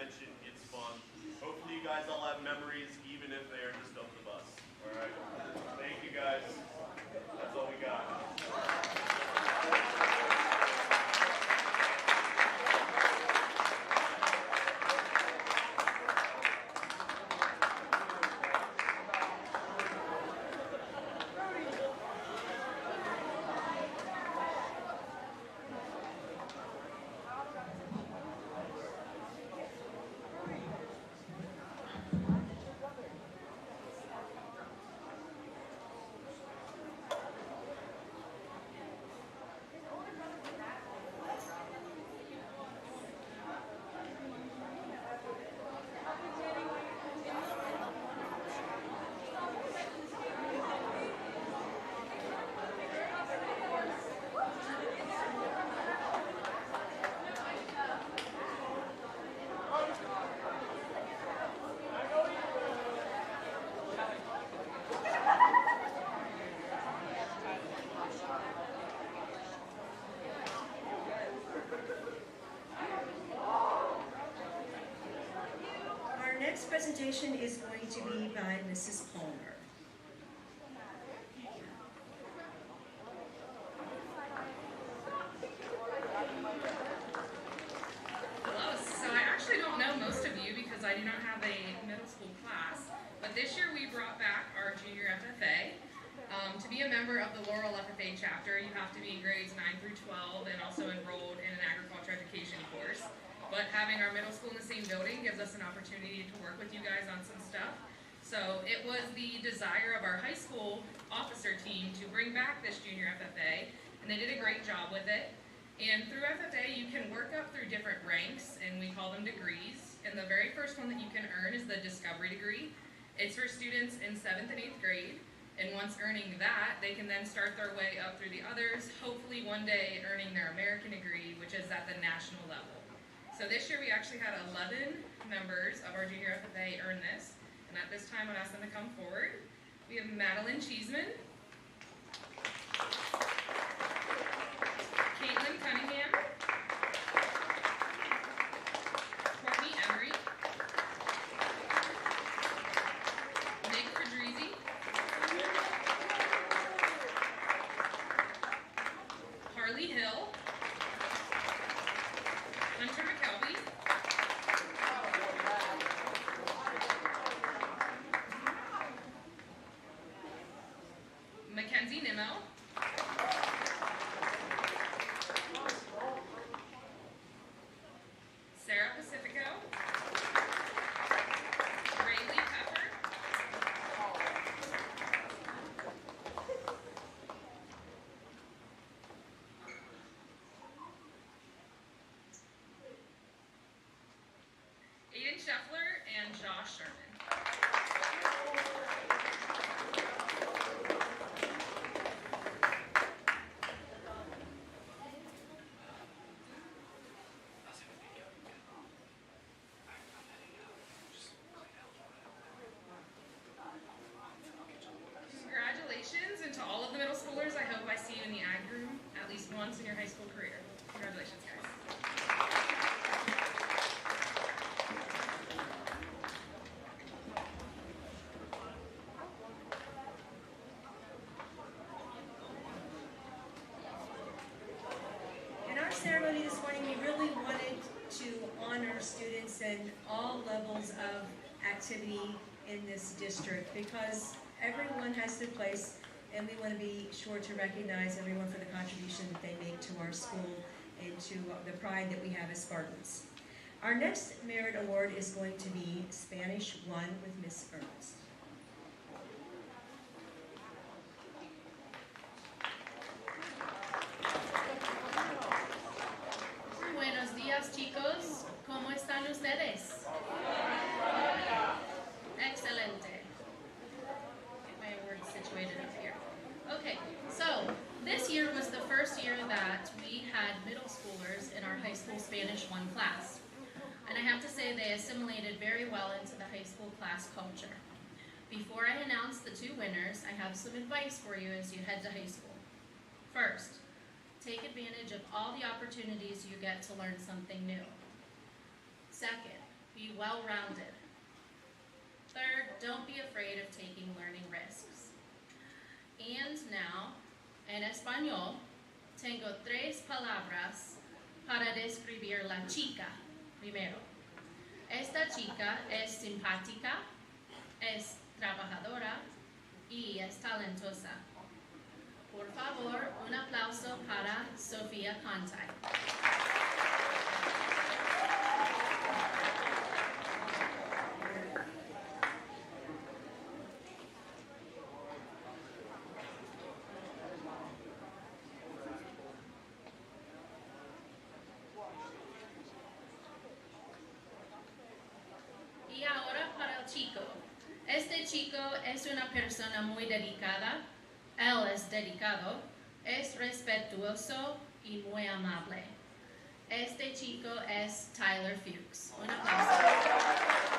mentioned, it's fun. Hopefully you guys all have memories, even if they are just of the bus. All right? Thank you guys. That's all we got. Our next presentation is going to be by Mrs. Palmer. Hello. So I actually don't know most of you because I do not have a middle school class, but this year we brought back our junior FFA. To be a member of the Laurel FFA chapter, you have to be in grades 9 through 12 and also enrolled in an agriculture education course. But having our middle school in the same building gives us an opportunity to work with you guys on some stuff. So it was the desire of our high school officer team to bring back this junior FFA, and they did a great job with it. And through FFA, you can work up through different ranks, and we call them degrees. And the very first one that you can earn is the Discovery degree. It's for students in 7th and 8th grade. And once earning that, they can then start their way up through the others, hopefully one day earning their American degree, which is at the national level. So this year we actually had 11 members of our junior FFA earn this. And at this time, I'd ask them to come forward. We have Madeline Cheeseman, Caitlin Cunningham, Courtney Emery, Nick Fedrizzi, Harley Hill, Hunter McKelvey, Mackenzie Nimmo, Sarah Pacifico, Rayleigh Pepper, Aiden Scheffler, and Josh Sherman. Congratulations, and to all of the middle schoolers, I hope I see you in the ag room at least once in your high school career. Congratulations, guys. In our ceremony this morning, we really wanted to honor students in all levels of activity in this district because everyone has their place, and we want to be sure to recognize everyone for the contribution that they make to our school and to the pride that we have as Spartans. Our next merit award is going to be Spanish 1 with Miss Ernst. Buenos días, chicos. ¿Cómo están ustedes? Excelente. Get my awards situated up here. Okay, so this year was the first year that we had middle schoolers in our high school Spanish 1 class. And I have to say they assimilated very well into the high school class culture. Before I announce the 2 winners, I have some advice for you as you head to high school. First, take advantage of all the opportunities you get to learn something new. Second, Be well-rounded. Third, don't be afraid of taking learning risks. And now, en español, tengo tres palabras para describir la chica. Primero, esta chica es simpática, es trabajadora y es talentosa. Por favor, un aplauso para Sofía Conte. Y ahora para el chico. Este chico es una persona muy dedicada. Él es dedicado, es respetuoso y muy amable. Este chico es Tyler Fuchs. Un aplauso.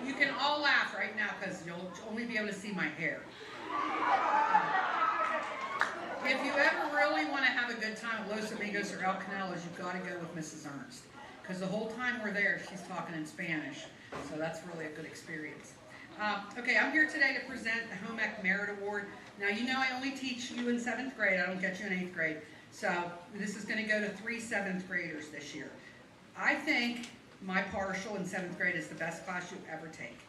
You can all laugh right now because you'll only be able to see my hair. If you ever really want to have a good time at Los Amigos or El Canelos, you've got to go with Mrs. Ernst. Because the whole time we're there, she's talking in Spanish. So that's really a good experience. Okay, I'm here today to present the Home Ec Merit Award. Now, you know I only teach you in 7th grade. I don't get you in 8th grade. So this is going to go to 3 7th graders this year. I think my partial in 7th grade is the best class you ever take.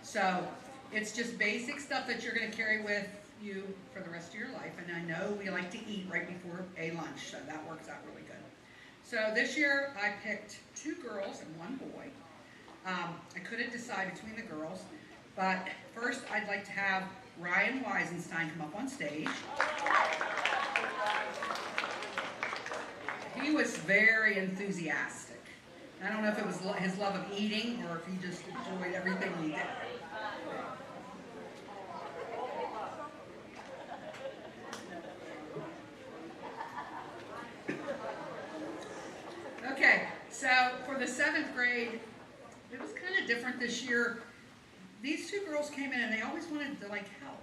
So it's just basic stuff that you're going to carry with you for the rest of your life. And I know we like to eat right before a lunch, so that works out really good. So this year I picked 2 girls and 1 boy. I couldn't decide between the girls, but first I'd like to have Ryan Weisenstein come up on stage. He was very enthusiastic. I don't know if it was his love of eating or if he just enjoyed everything he did. Okay, so for the 7th grade, it was kind of different this year. These 2 girls came in and they always wanted to help.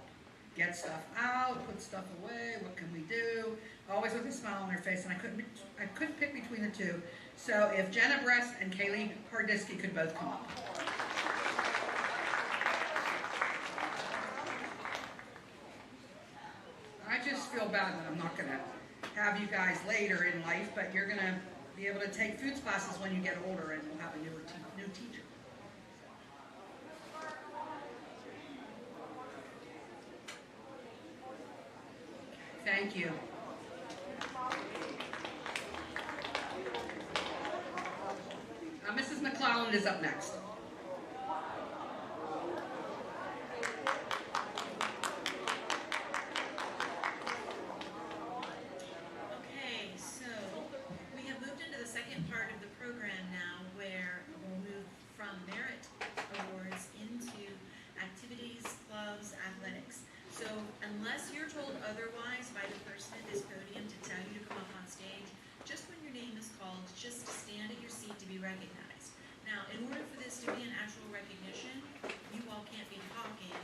Get stuff out, put stuff away, what can we do? Always with a smile on their face, and I couldn't pick between the 2. So if Jenna Brest and Kaylee Hardisky could both come up. I just feel bad that I'm not going to have you guys later in life, but you're going to be able to take foods classes when you get older, and we'll have a new teacher. Thank you. Mrs. McClelland is up next. Okay, so we have moved into the second part of the program now where we'll move from merit awards into activities, clubs, athletics. So unless you're told otherwise by the person at this podium to tell you to come up on stage, just when your name is called, just stand at your seat to be recognized. Now, in order for this to be an actual recognition, you all can't be talking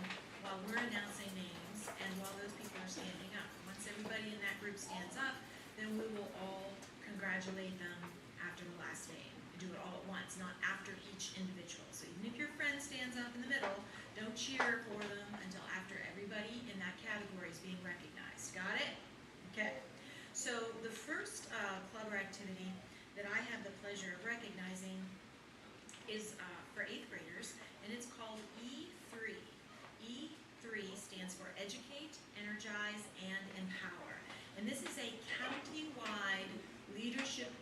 while we're announcing names and while those people are standing up. Once everybody in that group stands up, then we will all congratulate them after the last name. Do it all at once, not after each individual. So even if your friend stands up in the middle, don't cheer for them until after everybody in that category is being recognized. Got it? Okay. So the first club or activity that I have the pleasure of recognizing is for 8th graders, and it's called E3. E3 stands for Educate, Energize, and Empower. And this is a county-wide leadership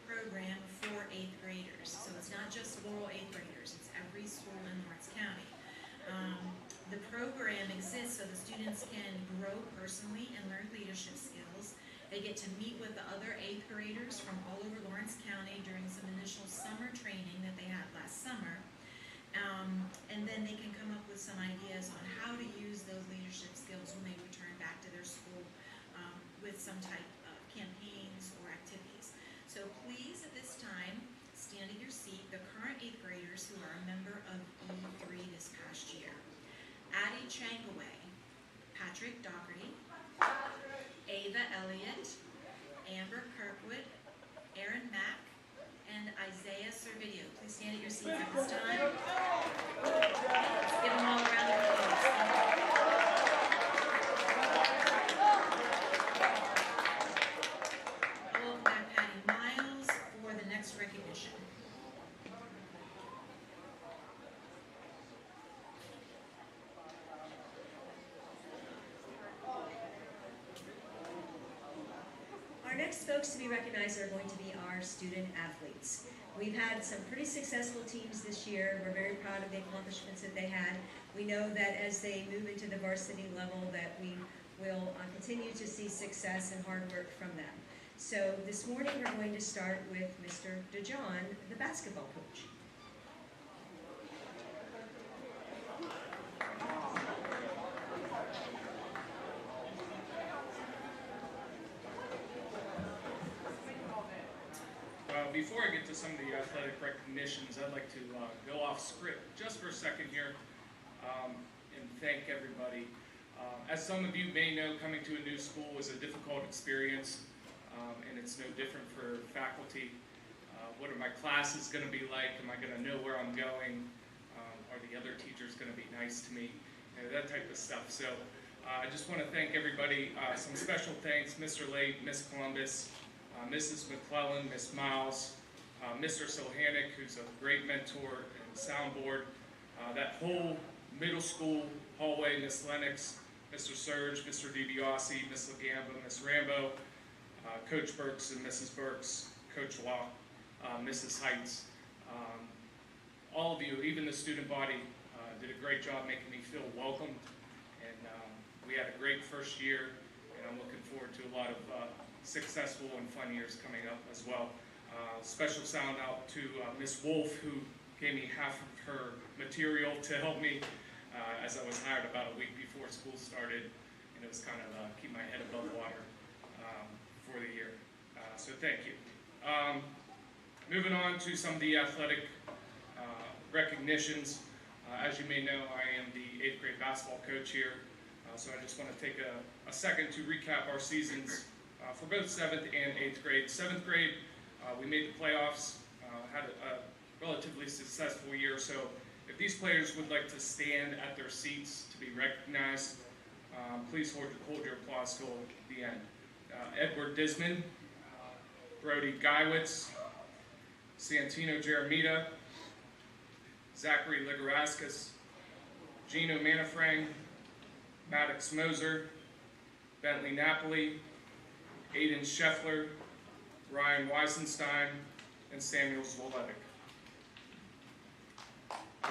exists so the students can grow personally and learn leadership skills. They get to meet with the other 8th graders from all over Lawrence County during some initial summer training that they had last summer. And then they can come up with some ideas on how to use those leadership skills when they return back to their school with some type of campaigns or activities. So please, at this time, stand at your seat, the current 8th graders who are a member of E3 this past year. Addie Changaway, Patrick Dougherty, Ava Elliott, Amber Kirkwood, Aaron Mack, and Isaiah Servideo. Please stand at your seats at this time. Let's give them all a round of applause. Followed by Patty Miles for the next recognition. Our next folks to be recognized are going to be our student athletes. We've had some pretty successful teams this year. We're very proud of the accomplishments that they had. We know that as they move into the varsity level that we will continue to see success and hard work from them. So this morning we're going to start with Mr. DeJohn, the basketball coach. Before I get to some of the athletic recognitions, I'd like to go off script just for a second here and thank everybody. As some of you may know, coming to a new school is a difficult experience, and it's no different for faculty. What are my classes going to be like? Am I going to know where I'm going? Are the other teachers going to be nice to me? That type of stuff. So I just want to thank everybody. Some special thanks, Mr. Late, Miss Columbus, Mrs. McClellan, Miss Miles, Mr. Silhanic, who's a great mentor and soundboard, that whole middle school hallway, Miss Lennox, Mr. Surge, Mr. DiBiase, Miss Lagamba, Miss Rambo, Coach Burks and Mrs. Burks, Coach Law, Mrs. Heights, all of you, even the student body, did a great job making me feel welcomed, and we had a great first year, and I'm looking forward to a lot of successful and fun years coming up as well. Special sound out to Miss Wolf, who gave me half of her material to help me as I was hired about a week before school started, and it was kind of keep my head above water for the year. So thank you. Moving on to some of the athletic recognitions. As you may know, I am the 8th grade basketball coach here, so I just want to take a second to recap our seasons for both 7th and 8th grade. 7th grade, we made the playoffs, had a relatively successful year, so if these players would like to stand at their seats to be recognized, please hold your applause till the end. Edward Disman, Brody Geiwitz, Santino Jeremita, Zachary Ligaraskis, Gino Manafrang, Maddox Moser, Bentley Napoli, Aiden Scheffler, Ryan Weisenstein, and Samuel Zwolevic.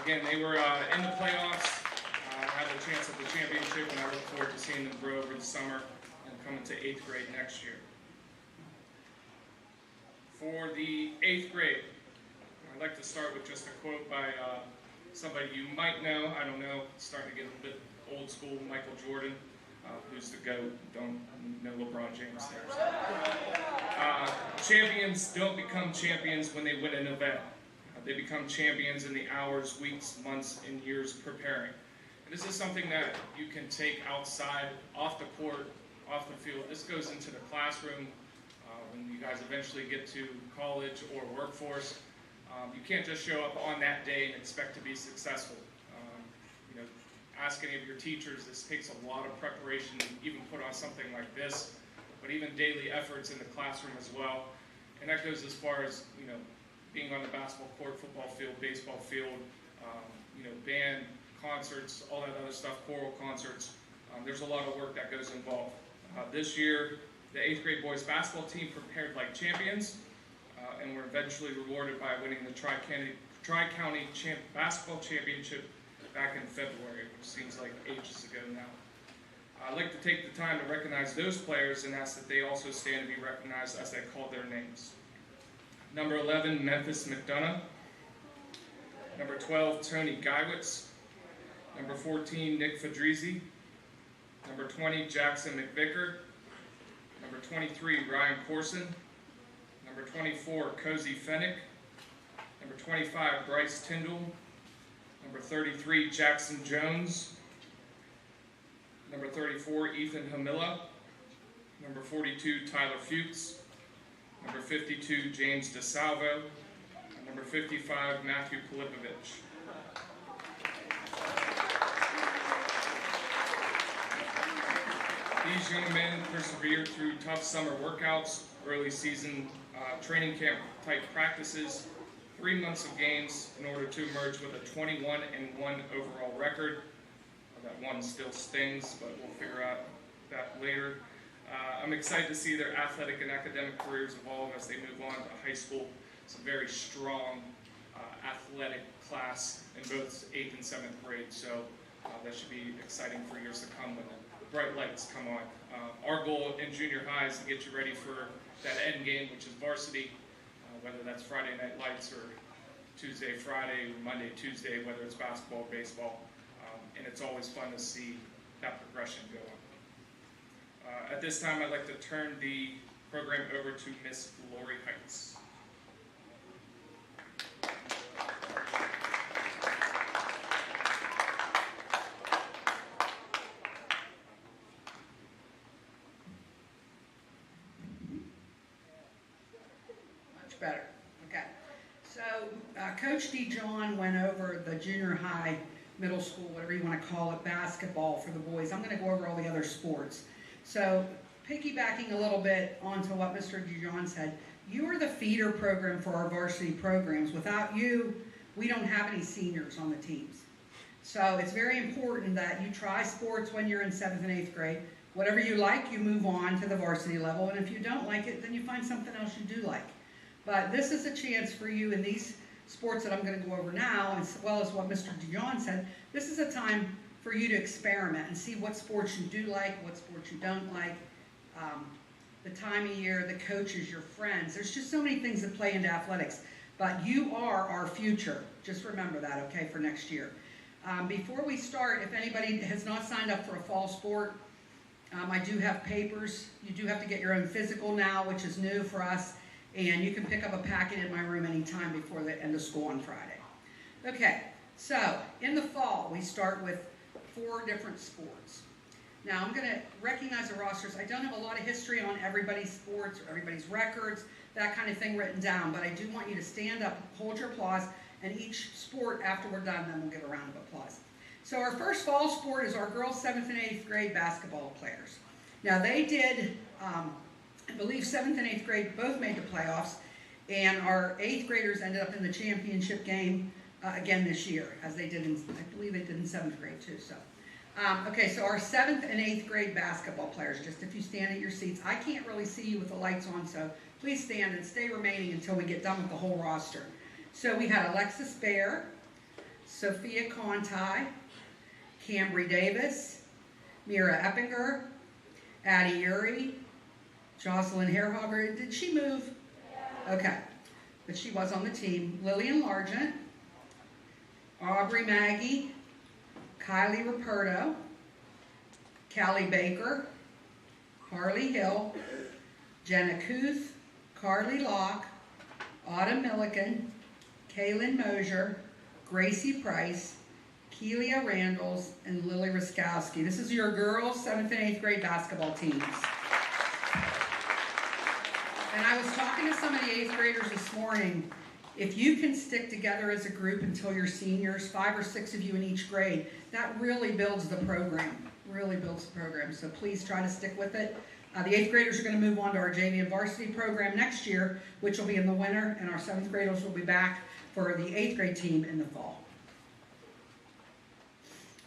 Again, they were in the playoffs, had a chance at the championship, and I look forward to seeing them grow over the summer and come into 8th grade next year. For the 8th grade, I'd like to start with just a quote by somebody you might know. I don't know, it's starting to get a bit old school, Michael Jordan. Who's the GOAT? Don't know LeBron James there. Champions don't become champions when they win an event. They become champions in the hours, weeks, months, and years preparing. And this is something that you can take outside, off the court, off the field. This goes into the classroom when you guys eventually get to college or workforce. You can't just show up on that day and expect to be successful. Ask any of your teachers, this takes a lot of preparation to even put on something like this, but even daily efforts in the classroom as well. And that goes as far as, being on the basketball court, football field, baseball field, band, concerts, all that other stuff, choral concerts. There's a lot of work that goes involved. This year, the 8th grade boys basketball team prepared like champions and were eventually rewarded by winning the Tri-County Basketball Championship back in February, which seems like ages ago now. I'd like to take the time to recognize those players and ask that they also stand to be recognized as I call their names. Number 11, Memphis McDonough. Number 12, Tony Geiwitz. Number 14, Nick Fadrizi. Number 20, Jackson McVicker. Number 23, Ryan Corson. Number 24, Cozy Fennick. Number 25, Bryce Tyndall. Number 33, Jackson Jones. Number 34, Ethan Hamilla. Number 42, Tyler Fuchs. Number 52, James DeSalvo. And number 55, Matthew Polipovich. These young men persevered through tough summer workouts, early season training camp type practices, 3 months of games in order to emerge with a 21-1 overall record. That one still stings, but we'll figure out that later. I'm excited to see their athletic and academic careers evolve as they move on to high school. It's a very strong athletic class in both 8th and 7th grade, so that should be exciting for years to come when the bright lights come on. Our goal in junior high is to get you ready for that end game, which is varsity, whether that's Friday night lights or Tuesday, Friday, Monday, Tuesday, whether it's basketball, baseball. And it's always fun to see that progression go on. At this time, I'd like to turn the program over to Miss Lori Heights. Much better. Okay. So Coach DeJohn went over the junior high, middle school, whatever you want to call it, basketball for the boys. I'm going to go over all the other sports. So piggybacking a little bit onto what Mr. DeJohn said, you are the feeder program for our varsity programs. Without you, we don't have any seniors on the teams. So it's very important that you try sports when you're in 7th and 8th grade. Whatever you like, you move on to the varsity level, and if you don't like it, then you find something else you do like. But this is a chance for you in these sports that I'm going to go over now, as well as what Mr. DeJohn said. This is a time for you to experiment and see what sports you do like, what sports you don't like, the time of year, the coaches, your friends. There's just so many things that play into athletics. But you are our future. Just remember that, okay, for next year. Before we start, if anybody has not signed up for a fall sport, I do have papers. You do have to get your own physical now, which is new for us. And you can pick up a packet in my room anytime before the end of school on Friday. Okay, so in the fall, we start with 4 different sports. Now, I'm going to recognize the rosters. I don't have a lot of history on everybody's sports or everybody's records, that kind of thing written down, but I do want you to stand up, hold your applause, and each sport, after we're done, then we'll give a round of applause. So our first fall sport is our girls' 7th and 8th grade basketball players. Now, they did... I believe 7th and 8th grade both made the playoffs, and our 8th graders ended up in the championship game again this year, as they did in, I believe they did in 7th grade too. So, okay, so our 7th and 8th grade basketball players, just if you stand at your seats. I can't really see you with the lights on, so please stand and stay remaining until we get done with the whole roster. So we had Alexis Baer, Sophia Conti, Cambry Davis, Mira Eppinger, Addie Uri, Jocelyn Hairhogger. Did she move? Okay. But she was on the team. Lillian Largent, Aubrey Maggie, Kylie Ruperto, Callie Baker, Harley Hill, Jenna Kuth, Carly Locke, Autumn Milliken, Kaylin Mosier, Gracie Price, Keelia Randalls, and Lily Ruskowski. This is your girls' 7th and 8th grade basketball teams. And I was talking to some of the 8th graders this morning. If you can stick together as a group until you're seniors, 5 or 6 of you in each grade, that really builds the program, So please try to stick with it. The 8th graders are going to move on to our JV and varsity program next year, which will be in the winter, and our 7th graders will be back for the 8th grade team in the fall.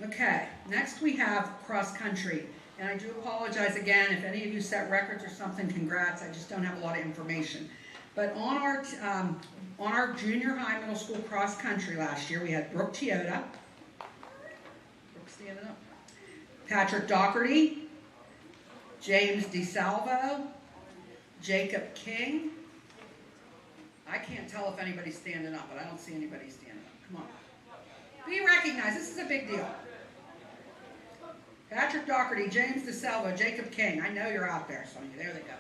Okay, next we have cross country. And I do apologize again, if any of you set records or something, congrats, I just don't have a lot of information. But on our junior high, middle school cross country last year, we had Brooke Chioda, Brooke standing up, Patrick Doherty, James DeSalvo, Jacob King. I can't tell if anybody's standing up, but I don't see anybody standing up. Come on. Be recognized. This is a big deal. Patrick Doherty, James DeSalvo, Jacob King. I know you're out there, some of you. There they go.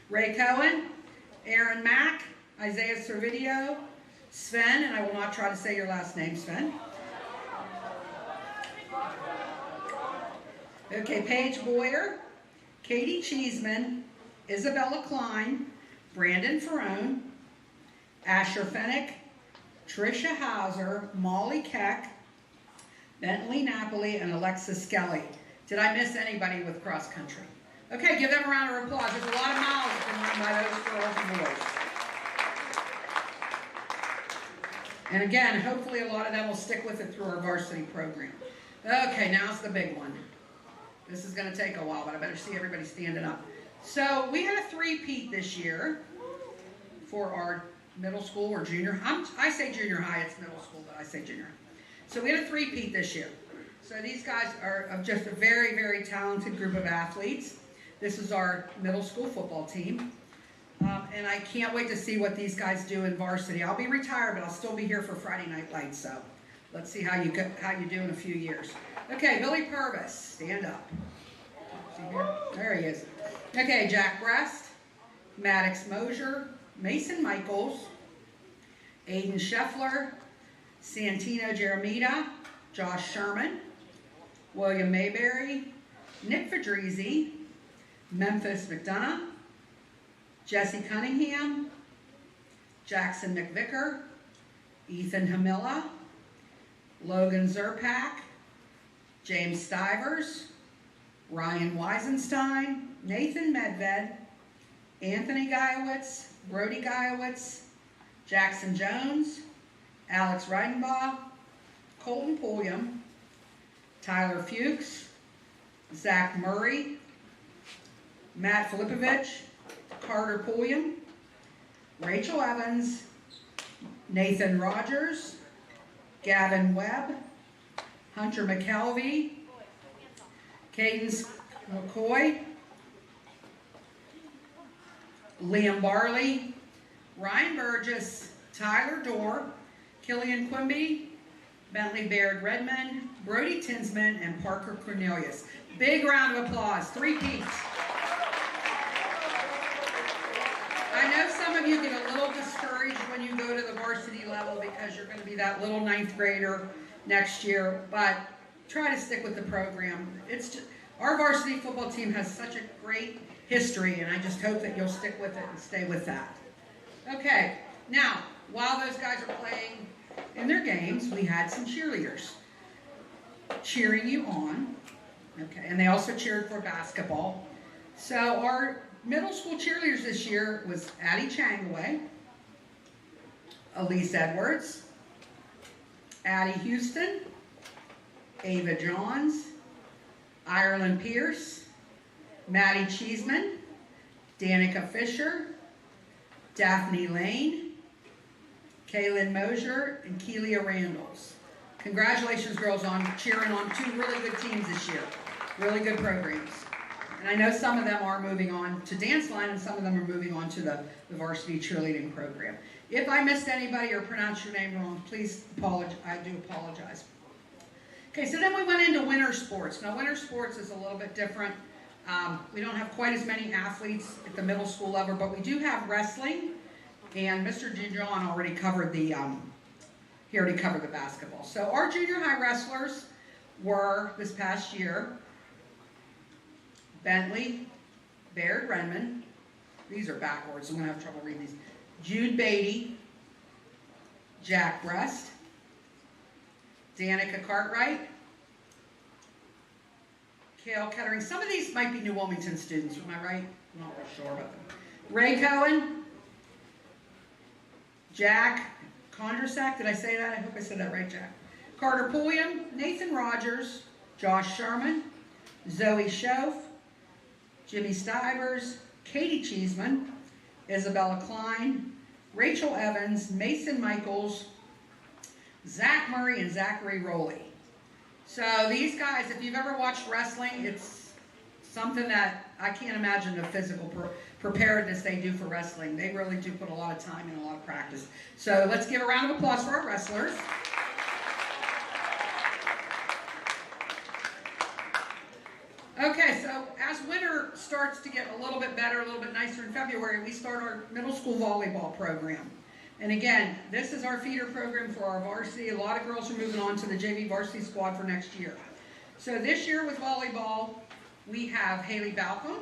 Ray Cohen, Aaron Mack, Isaiah Servideo, Sven, and I will not try to say your last name, Sven. Okay, Paige Boyer, Katie Cheeseman, Isabella Klein, Brandon Ferrone, Asher Fennick, Tricia Hauser, Molly Keck, Bentley Napoli, and Alexis Skelly. Did I miss anybody with cross country? Okay, give them a round of applause. There's a lot of miles been run by those girls and boys. And again, hopefully a lot of them will stick with it through our varsity program. Okay, now's the big one. This is going to take a while, but I better see everybody standing up. So we had a three-peat this year for our middle school or junior. I say junior high, it's middle school, but I say junior high. So we had a three-peat this year. So these guys are just a very, very talented group of athletes. This is our middle school football team. And I can't wait to see what these guys do in varsity. I'll be retired, but I'll still be here for Friday Night Lights, so let's see how you do in a few years. Okay, Billy Purvis, stand up. See here? There he is. Okay, Jack Brest, Maddox Mosier, Mason Michaels, Aiden Scheffler, Santino Jeremita, Josh Sherman, William Mayberry, Nick Fedrizzi, Memphis McDonough, Jesse Cunningham, Jackson McVicker, Ethan Hamilla, Logan Zerpak, James Stivers, Ryan Weisenstein, Nathan Medved, Anthony Gaiowitz, Brody Gaiowitz, Jackson Jones, Alex Reidenbaugh, Colton Pulliam, Tyler Fuchs, Zach Murray, Matt Filipovich, Carter Pulliam, Rachel Evans, Nathan Rogers, Gavin Webb, Hunter McKelvey, Cadence McCoy, Liam Barley, Ryan Burgess, Tyler Dorr, Killian Quimby, Bentley Baird Redmond, Brody Tinsman, and Parker Cornelius. Big round of applause. Three-peats. I know some of you get a little discouraged when you go to the varsity level because you're going to be that little ninth grader next year, but try to stick with the program. It's just, our varsity football team has such a great history, and I just hope that you'll stick with it and stay with that. Okay, now, while those guys are playing in their games, we had some cheerleaders cheering you on. Okay, and they also cheered for basketball. So our middle school cheerleaders this year was Addie Changaway, Elise Edwards, Addie Houston, Ava Johns, Ireland Pierce, Maddie Cheeseman, Danica Fisher, Daphne Lane, Kaylin Mosier, and Keelia Randalls. Congratulations, girls, on cheering on two really good teams this year. Really good programs. And I know some of them are moving on to dance line, and some of them are moving on to the varsity cheerleading program. If I missed anybody or pronounced your name wrong, please apologize. I do apologize. Okay, so then we went into winter sports. Now, winter sports is a little bit different. We don't have quite as many athletes at the middle school level, but we do have wrestling. And Mr. Gijon already covered the, he already covered the basketball. So our junior high wrestlers were, this past year, Bentley, Baird Renman, these are backwards, so I'm going to have trouble reading these, Jude Beatty, Jack Brest, Danica Cartwright, Kale Kettering. Some of these might be New Wilmington students, am I right? I'm not real sure about them. Ray Cohen, Jack Kondrasak, did I say that? I hope I said that right, Jack. Carter Pulliam, Nathan Rogers, Josh Sherman, Zoe Schoaf, Jimmy Stivers, Katie Cheeseman, Isabella Klein, Rachel Evans, Mason Michaels, Zach Murray, and Zachary Rowley. So these guys, if you've ever watched wrestling, it's something that I can't imagine the physical preparedness they do for wrestling. They really do put a lot of time and a lot of practice. So let's give a round of applause for our wrestlers. Okay, so as winter starts to get a little bit better, a little bit nicer in February, we start our middle school volleyball program. And again, this is our feeder program for our varsity. A lot of girls are moving on to the JV varsity squad for next year. So this year with volleyball, we have Haley Balcom,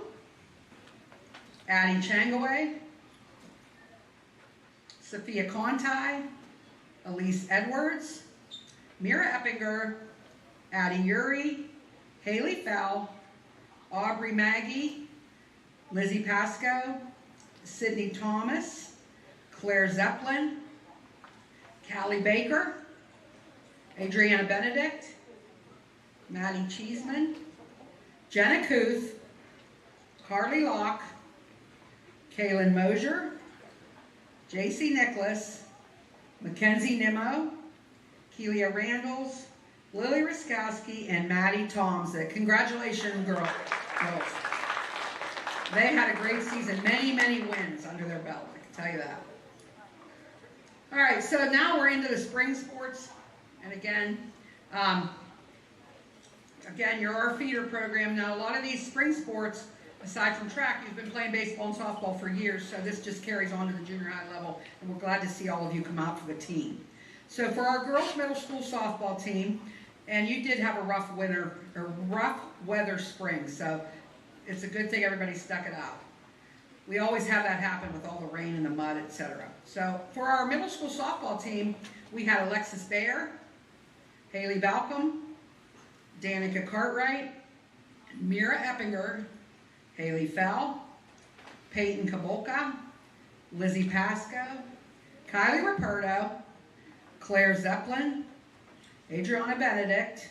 Addie Changaway, Sophia Conti, Elise Edwards, Mira Eppinger, Addie Uri, Haley Fell, Aubrey Maggie, Lizzie Pasco, Sydney Thomas, Claire Zeppelin, Callie Baker, Adriana Benedict, Maddie Cheeseman, Jenna Kuth, Carly Locke, Kaylin Mosier, JC Nicholas, Mackenzie Nimmo, Keelia Randalls, Lily Ruskowski, and Maddie Tomzik. Congratulations, girls. They had a great season. Many, many wins under their belt, I can tell you that. All right, so now we're into the spring sports. And again, you're our feeder program. Now, a lot of these spring sports, aside from track, you've been playing baseball and softball for years, so this just carries on to the junior high level, and we're glad to see all of you come out for the team. So for our girls middle school softball team, and you did have a rough weather spring, so it's a good thing everybody stuck it out. We always have that happen with all the rain and the mud, etc. So for our middle school softball team, we had Alexis Baer, Haley Balcom, Danica Cartwright, Mira Eppinger, Haley Fell, Peyton Kabolka, Lizzie Pasco, Kylie Raperto, Claire Zeppelin, Adriana Benedict,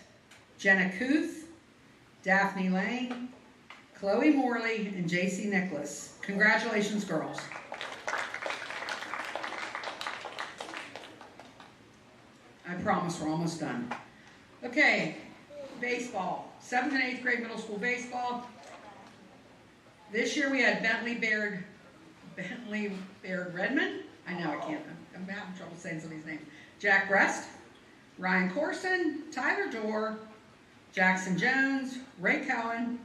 Jenna Kuth, Daphne Lane, Chloe Morley, and JC Nicholas. Congratulations, girls. I promise we're almost done. Okay, baseball. 7th and 8th grade middle school baseball. This year we had Bentley Baird Redmond. I know I can't, I'm having trouble saying some of these names. Jack Brest, Ryan Corson, Tyler Dorr, Jackson Jones, Ray Cohen,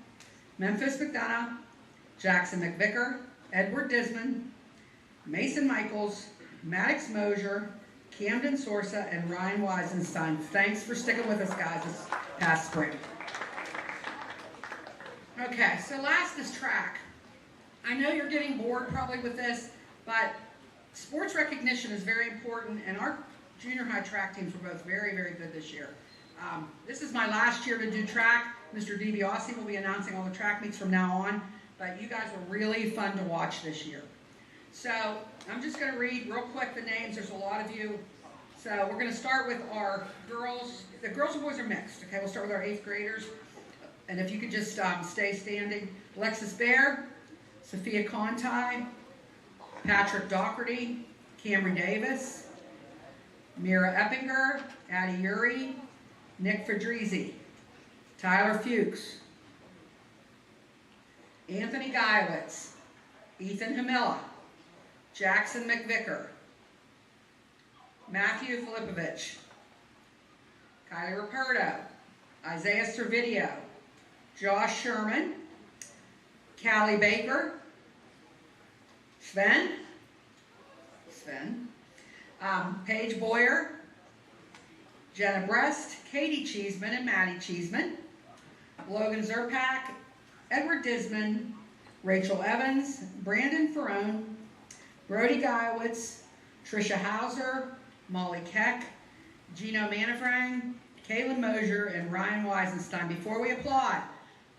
Memphis McDonough, Jackson McVicker, Edward Disman, Mason Michaels, Maddox Mosier, Camden Sorsa, and Ryan Weisenstein. Thanks for sticking with us, guys, this past spring. Okay, so last is track. I know you're getting bored probably with this, but sports recognition is very important, and our junior high track teams were both very, very good this year. This is my last year to do track. Mr. DiBiase will be announcing all the track meets from now on, but you guys were really fun to watch this year. So I'm just going to read real quick the names. There's a lot of you. So we're going to start with our girls. The girls and boys are mixed. Okay, we'll start with our 8th graders. And if you could just stay standing. Alexis Baer, Sophia Conti, Patrick Doherty, Camry Davis, Mira Eppinger, Addie Uri, Nick Fedrizzi, Tyler Fuchs, Anthony Geiwitz, Ethan Hamilla, Jackson McVicker, Matthew Filipovich, Kylie Raperto, Isaiah Servideo, Josh Sherman, Callie Baker, Sven, Paige Boyer, Jenna Brest, Katie Cheeseman and Maddie Cheeseman, Logan Zerpak, Edward Disman, Rachel Evans, Brandon Ferrone, Brody Geiwitz, Trisha Hauser, Molly Keck, Gino Manafrang, Kaylin Mosier, and Ryan Weisenstein. Before we applaud,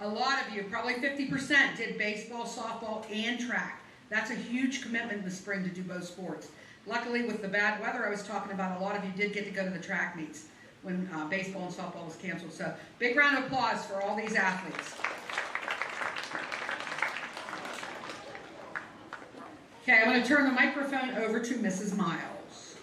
a lot of you, probably 50%, did baseball, softball, and track. That's a huge commitment in the spring to do both sports. Luckily, with the bad weather I was talking about, a lot of you did get to go to the track meets when baseball and softball was canceled. So big round of applause for all these athletes. Okay, I'm going to turn the microphone over to Mrs. Miles.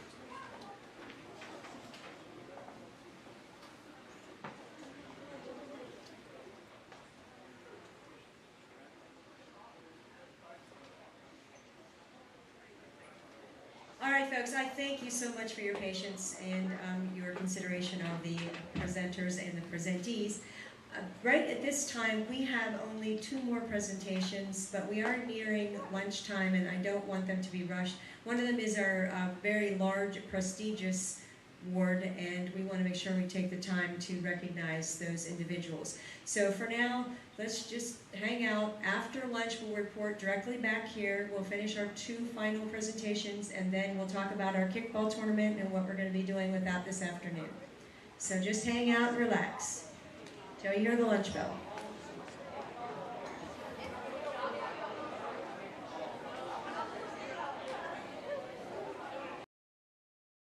right, folks, I thank you so much for your patience and your consideration of the presenters and the presentees. Right at this time, we have only 2 more presentations, but we are nearing lunchtime and I don't want them to be rushed. One of them is our very large, prestigious ward, and we want to make sure we take the time to recognize those individuals. So for now, let's just hang out. After lunch, we'll report directly back here. We'll finish our 2 final presentations, and then we'll talk about our kickball tournament and what we're going to be doing with that this afternoon. So just hang out and relax till you hear the lunch bell.